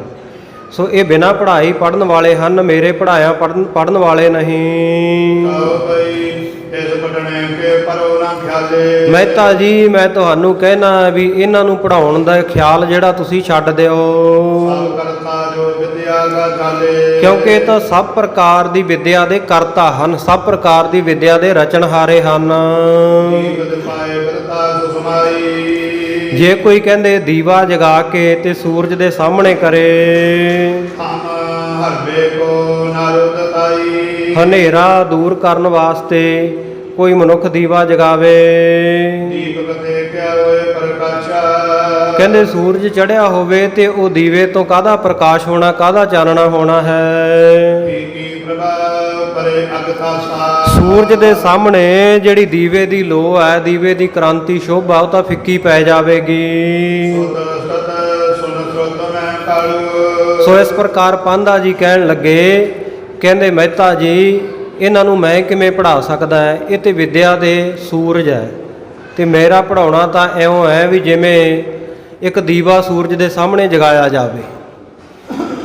ਸੋ ਇਹ ਬਿਨਾਂ ਪੜ੍ਹਾਈ ਪੜ੍ਹਨ ਵਾਲੇ ਹਨ, ਮੇਰੇ ਪੜ੍ਹਾਇਆ ਪੜ੍ਹਨ ਵਾਲੇ ਨਹੀਂ। ਮਹਿਤਾ ਜੀ, ਮੈਂ ਤੁਹਾਨੂੰ ਕਹਿਣਾ ਵੀ ਇਹਨਾਂ ਨੂੰ ਪੜ੍ਹਾਉਣ ਦਾ ਖਿਆਲ ਜਿਹੜਾ ਤੁਸੀਂ ਛੱਡ ਦਿਓ, ਕਿਉਂਕਿ ਇਹ ਤਾਂ ਸਭ ਪ੍ਰਕਾਰ ਦੀ ਵਿਦਿਆ ਦੇ ਕਰਤਾ ਹਨ, ਸਭ ਪ੍ਰਕਾਰ ਦੀ ਵਿਦਿਆ ਦੇ ਰਚਨਹਾਰੇ ਹਨ। ਜੇ ਕੋਈ ਕਹਿੰਦੇ ਦੀਵਾ ਜਗਾ ਕੇ ਤੇ ਸੂਰਜ ਦੇ ਸਾਹਮਣੇ ਕਰੇ, ਹਨੇਰਾ ਦੂਰ ਕਰਨ ਵਾਸਤੇ ਕੋਈ ਮਨੁੱਖ ਦੀਵਾ ਜਗਾਵੇ, ਕਹਿੰਦੇ ਸੂਰਜ ਚੜ੍ਹਿਆ ਹੋਵੇ ਤੇ ਉਹ ਦੀਵੇ ਤੋਂ ਕਾਹਦਾ ਪ੍ਰਕਾਸ਼ ਹੋਣਾ, ਕਾਹਦਾ ਚਾਨਣਾ ਹੋਣਾ ਹੈ। ਕੀ ਪ੍ਰਭਾ ਪਰੇ ਅਗਥਾਸਾ। ਸੂਰਜ ਦੇ ਸਾਹਮਣੇ ਜਿਹੜੀ ਦੀਵੇ ਦੀ ਲੋ ਹੈ, ਦੀਵੇ ਦੀ ਕ੍ਰਾਂਤੀ ਸ਼ੋਭਾ, ਉਹ ਤਾਂ ਫਿੱਕੀ ਪੈ ਜਾਵੇਗੀ। ਸਤ ਸੁਨ ਸ੍ਰੋਤ ਮੈਂ ਕਾਲੂ। ਸੋ ਇਸ ਪ੍ਰਕਾਰ ਪਾਂਧਾ ਜੀ ਕਹਿਣ ਲੱਗੇ, ਕਹਿੰਦੇ ਮਹਿਤਾ ਜੀ ਇਹਨਾਂ ਨੂੰ ਮੈਂ ਕਿਵੇਂ ਪੜ੍ਹਾ ਸਕਦਾ ਹੈ, ਇਹ ਤੇ ਵਿਦਿਆ ਦੇ ਸੂਰਜ ਹੈ ਤੇ ਮੇਰਾ ਪੜ੍ਹਾਉਣਾ ਤਾਂ ਇਉਂ ਹੈ ਵੀ ਜਿਵੇਂ ਇੱਕ ਦੀਵਾ ਸੂਰਜ ਦੇ ਸਾਹਮਣੇ ਜਗਾਇਆ ਜਾਵੇ।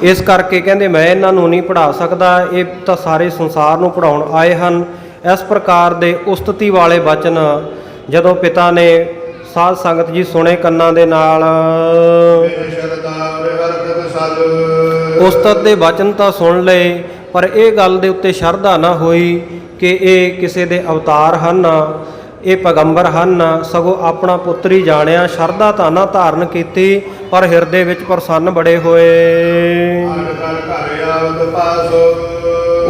ਇਸ ਕਰਕੇ ਕਹਿੰਦੇ ਮੈਂ ਇਹਨਾਂ ਨੂੰ ਨਹੀਂ ਪੜ੍ਹਾ ਸਕਦਾ, ਇਹ ਤਾਂ ਸਾਰੇ ਸੰਸਾਰ ਨੂੰ ਪੜ੍ਹਾਉਣ ਆਏ ਹਨ। ਇਸ ਪ੍ਰਕਾਰ ਦੇ ਉਸਤਤੀ ਵਾਲੇ ਬਚਨ ਜਦੋਂ ਪਿਤਾ ਨੇ ਸਾਧ ਸੰਗਤ ਜੀ ਸੁਣੇ ਕੰਨਾਂ ਦੇ ਨਾਲ, ਉਸਤਤ ਦੇ ਬਚਨ ਤਾਂ ਸੁਣ ਲਏ, ਪਰ ਇਹ ਗੱਲ ਦੇ ਉੱਤੇ ਸ਼ਰਧਾ ਨਾ ਹੋਈ ਕਿ ਇਹ ਕਿਸੇ ਦੇ ਅਵਤਾਰ ਹਨ, ਇਹ ਪੈਗੰਬਰ ਹਨ, ਸਗੋਂ ਆਪਣਾ ਪੁੱਤਰ ਹੀ ਜਾਣਿਆ। ਸ਼ਰਧਾ ਤਾਂ ਨਾ ਧਾਰਨ ਕੀਤੀ, ਪਰ ਹਿਰਦੇ ਵਿੱਚ ਪ੍ਰਸੰਨ ਬੜੇ ਹੋਏ।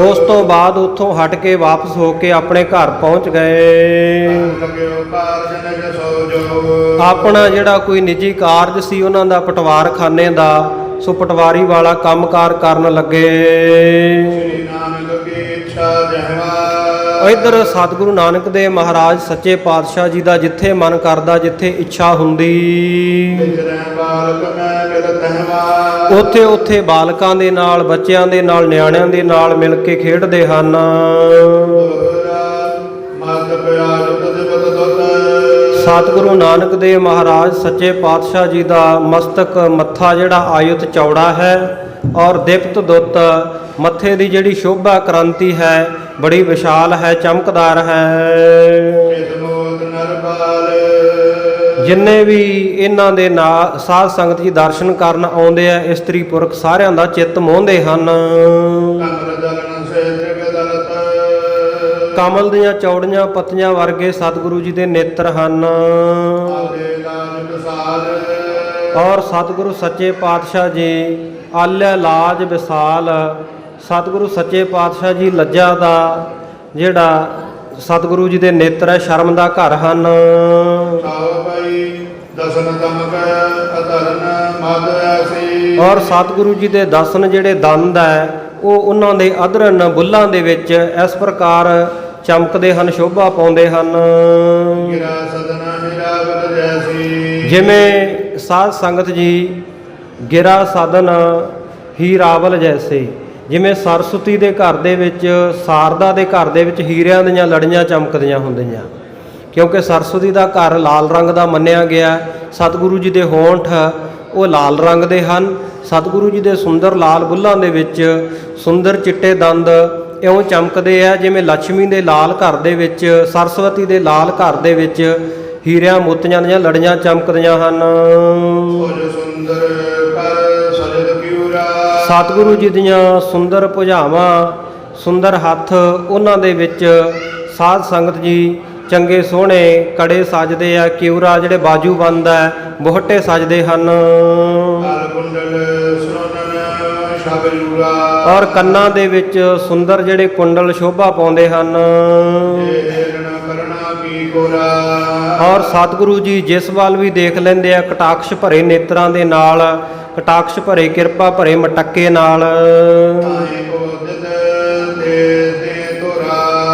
ਉਸ ਤੋਂ ਬਾਅਦ ਉੱਥੋਂ ਹਟ ਕੇ ਵਾਪਸ ਹੋ ਕੇ ਆਪਣੇ ਘਰ ਪਹੁੰਚ ਗਏ। ਆਪਣਾ ਜਿਹੜਾ ਕੋਈ ਨਿੱਜੀ ਕਾਰਜ ਸੀ ਉਹਨਾਂ ਦਾ ਪਟਵਾਰਖਾਨੇ ਦਾ, ਸੋ ਪਟਵਾਰੀ ਵਾਲਾ ਕੰਮਕਾਰ ਕਰਨ ਲੱਗੇ। ਇੱਧਰ ਸਤਿਗੁਰੂ ਨਾਨਕ ਦੇਵ ਮਹਾਰਾਜ ਸੱਚੇ ਪਾਤਸ਼ਾਹ ਜੀ ਦਾ ਜਿੱਥੇ ਮਨ ਕਰਦਾ, ਜਿੱਥੇ ਇੱਛਾ ਹੁੰਦੀ, ਉੱਥੇ ਉੱਥੇ ਬਾਲਕਾਂ ਦੇ ਨਾਲ, ਬੱਚਿਆਂ ਦੇ ਨਾਲ, ਨਿਆਣਿਆਂ ਦੇ ਨਾਲ ਮਿਲ ਕੇ ਖੇਡਦੇ ਹਨ। ਸਤਿਗੁਰੂ ਨਾਨਕ ਦੇਵ ਮਹਾਰਾਜ ਸੱਚੇ ਪਾਤਸ਼ਾਹ ਜੀ ਦਾ ਮਸਤਕ ਮੱਥਾ ਜਿਹੜਾ ਆਯੁਤ ਚੌੜਾ ਹੈ, ਔਰ ਦਿਪਤ ਦੁੱਤ ਮੱਥੇ ਦੀ ਜਿਹੜੀ ਸ਼ੋਭਾ ਕ੍ਰਾਂਤੀ ਹੈ ਬੜੀ ਵਿਸ਼ਾਲ ਹੈ, ਚਮਕਦਾਰ ਹੈ। ਜਿੰਨੇ ਵੀ ਇਹਨਾਂ ਦੇ ਨਾਲ ਸਾਧ ਸੰਗਤ ਜੀ ਦਰਸ਼ਨ ਕਰਨ ਆਉਂਦੇ ਆ, ਇਸਤਰੀ ਪੁਰਖ ਸਾਰਿਆਂ ਦਾ ਚਿੱਤ ਮੋਹਦੇ ਹਨ। ਕਮਲ ਦੀਆਂ ਚੌੜੀਆਂ ਪੱਤੀਆਂ ਵਰਗੇ ਸਤਿਗੁਰੂ ਜੀ ਦੇ ਨੇਤਰ ਹਨ, ਔਰ ਸਤਿਗੁਰੂ ਸੱਚੇ ਪਾਤਸ਼ਾਹ ਜੀ ਆਲਿਆ ਲਾਜ ਵਿਸਾਲ। ਸਤਿਗੁਰੂ ਸੱਚੇ ਪਾਤਸ਼ਾਹ ਜੀ ਲੱਜਾ ਦਾ ਜਿਹੜਾ ਸਤਿਗੁਰੂ ਜੀ ਦੇ ਨੇਤਰ ਹੈ, ਸ਼ਰਮ ਦਾ ਘਰ ਹਨ। ਔਰ ਸਤਿਗੁਰੂ ਜੀ ਦੇ ਦਰਸ਼ਨ ਜਿਹੜੇ ਦੰਦ ਹੈ ਉਹ ਉਹਨਾਂ ਦੇ ਅਧਰਨ ਬੁੱਲਾਂ ਦੇ ਵਿੱਚ ਇਸ ਪ੍ਰਕਾਰ ਚਮਕਦੇ ਹਨ, ਸ਼ੋਭਾ ਪਾਉਂਦੇ ਹਨ। ਜਿਵੇਂ ਸਾਧ ਸੰਗਤ ਜੀ ਗਿਰਾ ਸਾਧਨ ਹੀਰਾਵਲ ਜੈਸੇ, ਜਿਵੇਂ ਸਰਸਵਤੀ ਦੇ ਘਰ ਦੇ ਵਿੱਚ, ਸਾਰਦਾ ਦੇ ਘਰ ਦੇ ਵਿੱਚ ਹੀਰਿਆਂ ਦੀਆਂ ਲੜੀਆਂ ਚਮਕਦੀਆਂ ਹੁੰਦੀਆਂ, ਕਿਉਂਕਿ ਸਰਸਵਤੀ ਦਾ ਘਰ ਲਾਲ ਰੰਗ ਦਾ ਮੰਨਿਆ ਗਿਆ। ਸਤਿਗੁਰੂ ਜੀ ਦੇ ਹੋਂਠ ਉਹ ਲਾਲ ਰੰਗ ਦੇ ਹਨ। ਸਤਿਗੁਰੂ ਜੀ ਦੇ ਸੁੰਦਰ ਲਾਲ ਬੁੱਲਾਂ ਦੇ ਵਿੱਚ ਸੁੰਦਰ ਚਿੱਟੇ ਦੰਦ ਇਉਂ ਚਮਕਦੇ ਆ ਜਿਵੇਂ ਲక్ష్ਮੀ ਦੇ ਲਾਲ ਘਰ ਦੇ ਵਿੱਚ, ਸਰਸਵਤੀ ਦੇ ਲਾਲ ਘਰ ਦੇ ਵਿੱਚ ਹੀਰਿਆਂ ਮੋਤੀਆਂ ਦੀਆਂ ਲੜੀਆਂ ਚਮਕਦੀਆਂ ਹਨ। ਸਤਿਗੁਰੂ ਜੀ ਦੀਆਂ ਸੁੰਦਰ ਭੁਜਾਵਾਂ, ਸੁੰਦਰ ਹੱਥ, ਉਹਨਾਂ ਦੇ ਵਿੱਚ ਸਾਧ ਸੰਗਤ ਜੀ ਚੰਗੇ ਸੋਹਣੇ ਕੜੇ ਸਜਦੇ ਆ, ਕਿਉਰਾ ਜਿਹੜੇ ਬਾਜੂ ਬੰਦ ਹੈ, ਬੋਹਟੇ ਸਜਦੇ ਹਨ, ਔਰ ਕੰਨਾਂ ਦੇ ਵਿੱਚ ਸੁੰਦਰ ਜਿਹੜੇ ਕੁੰਡਲ ਸ਼ੋਭਾ ਪਾਉਂਦੇ ਹਨ। ਔਰ ਸਤਿਗੁਰੂ ਜੀ ਜਿਸ ਵੱਲ ਵੀ ਦੇਖ ਲੈਂਦੇ ਆ ਕਟਾਕਸ਼ ਭਰੇ ਨੇਤਰਾਂ ਦੇ ਨਾਲ, ਕਟਾਕਸ਼ ਭਰੇ ਕਿਰਪਾ ਭਰੇ ਮਟੱਕੇ ਨਾਲ,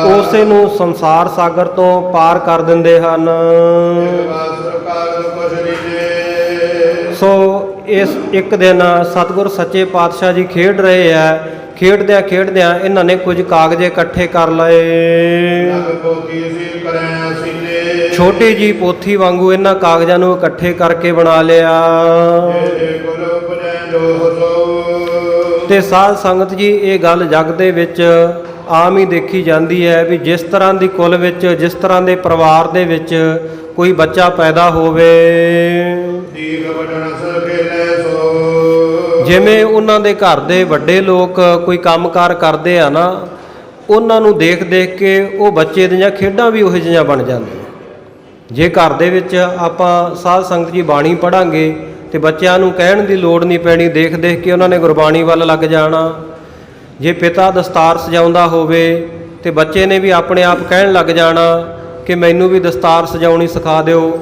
ਉਸੇ ਨੂੰ ਸੰਸਾਰ ਸਾਗਰ ਤੋਂ ਪਾਰ ਕਰ ਦਿੰਦੇ ਹਨ। ਸੋ ਇਸ ਇੱਕ ਦਿਨ ਸਤਿਗੁਰ ਸੱਚੇ ਪਾਤਸ਼ਾਹ ਜੀ ਖੇਡ ਰਹੇ ਆ, ਖੇਡਦਿਆਂ ਖੇਡਦਿਆਂ ਇਹਨਾਂ ਨੇ ਕੁਝ ਕਾਗਜ਼ ਇਕੱਠੇ ਕਰ ਲਏ। ਛੋਟੀ ਜੀ ਪੋਥੀ ਵਾਂਗੂ ਇਹਨਾਂ ਕਾਗਜ਼ਾਂ ਨੂੰ ਇਕੱਠੇ ਕਰਕੇ ਬਣਾ ਲਿਆ। ਤੇ ਸਾਧ ਸੰਗਤ ਜੀ ਇਹ ਗੱਲ ਜਗ ਦੇ ਵਿੱਚ ਆਮ ਹੀ ਦੇਖੀ ਜਾਂਦੀ ਹੈ ਵੀ ਜਿਸ ਤਰ੍ਹਾਂ ਦੀ ਕੁਲ ਵਿੱਚ, ਜਿਸ ਤਰ੍ਹਾਂ ਦੇ ਪਰਿਵਾਰ ਦੇ ਵਿੱਚ ਕੋਈ ਬੱਚਾ ਪੈਦਾ ਹੋਵੇ, ਜਿਵੇਂ ਉਹਨਾਂ ਦੇ ਘਰ ਦੇ ਵੱਡੇ ਲੋਕ ਕੋਈ ਕੰਮਕਾਰ ਕਰਦੇ ਆ ਨਾ, ਉਹਨਾਂ ਨੂੰ ਦੇਖ ਦੇਖ ਕੇ ਉਹ ਬੱਚੇ ਦੀਆਂ ਖੇਡਾਂ ਵੀ ਉਹੋ ਜਿਹੀਆਂ ਬਣ ਜਾਂਦੀਆਂ। ਜੇ ਘਰ ਦੇ ਵਿੱਚ ਆਪਾਂ ਸਾਧ ਸੰਗਤ ਜੀ ਬਾਣੀ ਪੜ੍ਹਾਂਗੇ ਤੇ ਬੱਚਿਆਂ ਨੂੰ ਕਹਿਣ ਦੀ ਲੋੜ ਨਹੀਂ ਪੈਣੀ, ਦੇਖ ਦੇਖ ਕੇ ਉਹਨਾਂ ਨੇ ਗੁਰਬਾਣੀ ਵੱਲ ਲੱਗ ਜਾਣਾ। ਜੇ ਪਿਤਾ ਦਸਤਾਰ ਸਜਾਉਂਦਾ ਹੋਵੇ ਤੇ ਬੱਚੇ ਨੇ ਵੀ ਆਪਣੇ ਆਪ ਕਹਿਣ ਲੱਗ ਜਾਣਾ ਕਿ ਮੈਨੂੰ ਵੀ ਦਸਤਾਰ ਸਜਾਉਣੀ ਸਿਖਾ ਦਿਓ।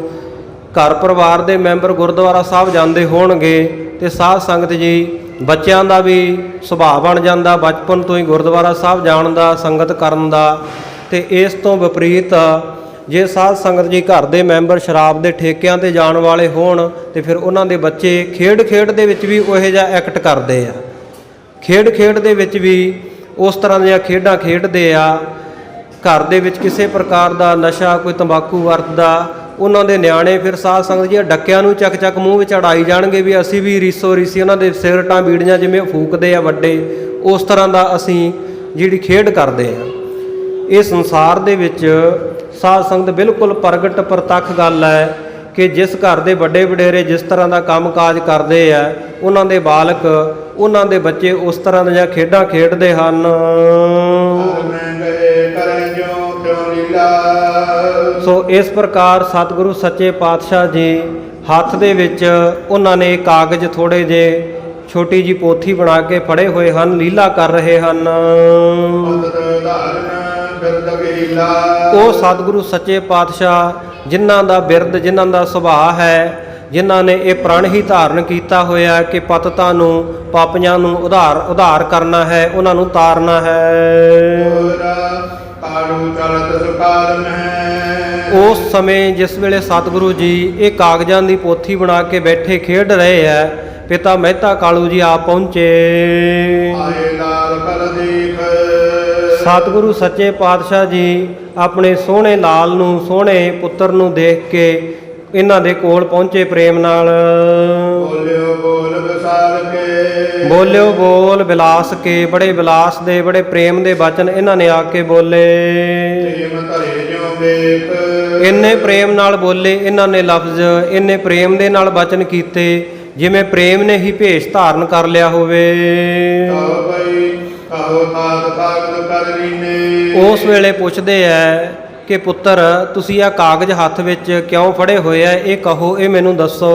ਘਰ ਪਰਿਵਾਰ ਦੇ ਮੈਂਬਰ ਗੁਰਦੁਆਰਾ ਸਾਹਿਬ ਜਾਂਦੇ ਹੋਣਗੇ ਤੇ ਸਾਧ ਸੰਗਤ ਜੀ ਬੱਚਿਆਂ ਦਾ ਵੀ ਸੁਭਾਅ ਬਣ ਜਾਂਦਾ ਬਚਪਨ ਤੋਂ ਹੀ ਗੁਰਦੁਆਰਾ ਸਾਹਿਬ ਜਾਣ ਦਾ, ਸੰਗਤ ਕਰਨ ਦਾ। ਤੇ ਇਸ ਤੋਂ ਵਿਪਰੀਤ ਜੇ ਸਾਧ ਸੰਗਤ ਜੀ ਘਰ ਦੇ ਮੈਂਬਰ ਸ਼ਰਾਬ ਦੇ ਠੇਕਿਆਂ ਤੇ ਜਾਣ ਵਾਲੇ ਹੋਣ ਤੇ ਫਿਰ ਉਹਨਾਂ ਦੇ ਬੱਚੇ ਖੇਡ ਦੇ ਵਿੱਚ ਵੀ ਉਹੋ ਜਿਹਾ ਐਕਟ ਕਰਦੇ ਆ, ਖੇਡ ਦੇ ਵਿੱਚ ਵੀ ਉਸ ਤਰ੍ਹਾਂ ਦੀਆਂ ਖੇਡਾਂ ਖੇਡਦੇ ਆ। ਘਰ ਦੇ ਵਿੱਚ ਕਿਸੇ ਪ੍ਰਕਾਰ ਦਾ ਨਸ਼ਾ, ਕੋਈ ਤੰਬਾਕੂ ਵਰਤਦਾ, ਉਹਨਾਂ ਦੇ ਨਿਆਣੇ ਫਿਰ ਸਾਧ ਸੰਗਤ ਜੀ ਡੱਕਿਆਂ ਨੂੰ ਚੱਕ ਮੂੰਹ ਵਿੱਚ ਅੜਾਈ ਜਾਣਗੇ ਵੀ ਅਸੀਂ ਵੀ ਰੀਸੋ ਰੀਸੀ ਉਹਨਾਂ ਦੇ ਸਿਗਰਟਾਂ ਬੀੜੀਆਂ ਜਿਵੇਂ ਫੂਕਦੇ ਆ ਵੱਡੇ, ਉਸ ਤਰ੍ਹਾਂ ਦਾ ਅਸੀਂ ਜਿਹੜੀ ਖੇਡ ਕਰਦੇ ਆ। ਇਹ ਸੰਸਾਰ ਦੇ ਵਿੱਚ ਸਾਧ ਸੰਗਤ ਬਿਲਕੁਲ ਪ੍ਰਗਟ ਪ੍ਰਤੱਖ ਗੱਲ ਹੈ ਕਿ ਜਿਸ ਘਰ ਦੇ ਵੱਡੇ ਵਡੇਰੇ ਜਿਸ ਤਰ੍ਹਾਂ ਦਾ ਕੰਮ ਕਾਜ ਕਰਦੇ ਆ, ਉਹਨਾਂ ਦੇ ਬਾਲਕ, ਉਹਨਾਂ ਦੇ ਬੱਚੇ ਉਸ ਤਰ੍ਹਾਂ ਦੀਆਂ ਖੇਡਾਂ ਖੇਡਦੇ ਹਨ। ਸੋ ਇਸ ਪ੍ਰਕਾਰ ਸਤਿਗੁਰੂ ਸੱਚੇ ਪਾਤਸ਼ਾਹ ਜੀ ਹੱਥ ਦੇ ਵਿੱਚ ਉਹਨਾਂ ਨੇ ਕਾਗਜ਼ ਥੋੜ੍ਹੇ ਜਿਹੇ ਛੋਟੀ ਜੀ ਪੋਥੀ ਬਣਾ ਕੇ ਫੜੇ ਹੋਏ ਹਨ, ਲੀਲਾ ਕਰ ਰਹੇ ਹਨ। ਉਹ ਸਤਿਗੁਰੂ ਸੱਚੇ ਪਾਤਸ਼ਾਹ ਜਿਨ੍ਹਾਂ ਦਾ ਬਿਰਦ, ਜਿਨ੍ਹਾਂ ਦਾ ਸੁਭਾਅ ਹੈ, ਜਿਨ੍ਹਾਂ ਨੇ ਇਹ ਪ੍ਰਣ ਹੀ ਧਾਰਨ ਕੀਤਾ ਹੋਇਆ ਕਿ ਪਤਿਤਾਂ ਨੂੰ, ਪਾਪੀਆਂ ਨੂੰ ਉਧਾਰ ਕਰਨਾ ਹੈ, ਉਹਨਾਂ ਨੂੰ ਤਾਰਨਾ ਹੈ। ਉਸ ਸਮੇਂ ਜਿਸ ਵੇਲੇ ਸਤਿਗੁਰੂ ਜੀ ਇਹ ਕਾਗਜ਼ਾਂ ਦੀ ਪੋਥੀ ਬਣਾ ਕੇ ਬੈਠੇ ਖੇਡ ਰਹੇ ਹੈ, ਪਿਤਾ ਮਹਿਤਾ ਕਾਲੂ ਜੀ ਆ ਪਹੁੰਚੇ। ਸਤਿਗੁਰੂ ਸੱਚੇ ਪਾਤਸ਼ਾਹ ਜੀ ਆਪਣੇ ਸੋਹਣੇ ਲਾਲ ਨੂੰ, ਸੋਹਣੇ ਪੁੱਤਰ ਨੂੰ ਦੇਖ ਕੇ ਇਹਨਾਂ ਦੇ ਕੋਲ ਪਹੁੰਚੇ ਪ੍ਰੇਮ ਨਾਲ। ਬੋਲਿਓ ਬੋਲ ਬਿਲਾਸ ਕੇ, ਬੜੇ ਬਿਲਾਸ ਦੇ, ਬੜੇ ਪ੍ਰੇਮ ਦੇ ਬਚਨ ਇਹਨਾਂ ਨੇ ਆ ਕੇ ਬੋਲੇ। ਇੰਨੇ ਪ੍ਰੇਮ ਨਾਲ ਬੋਲੇ ਇਹਨਾਂ ਨੇ ਲਫ਼ਜ਼, ਇੰਨੇ ਪ੍ਰੇਮ ਦੇ ਨਾਲ ਬਚਨ ਕੀਤੇ ਜਿਵੇਂ ਪ੍ਰੇਮ ਨੇ ਹੀ ਭੇਸ ਧਾਰਨ ਕਰ ਲਿਆ ਹੋਵੇ। ਉਸ ਵੇਲੇ ਪੁੱਛਦੇ ਐ ਕਿ ਪੁੱਤਰ ਤੁਸੀਂ ਆਹ ਕਾਗਜ਼ ਹੱਥ ਵਿੱਚ ਕਿਉਂ ਫੜੇ ਹੋਏ ਆ, ਇਹ ਕਹੋ, ਇਹ ਮੈਨੂੰ ਦੱਸੋ।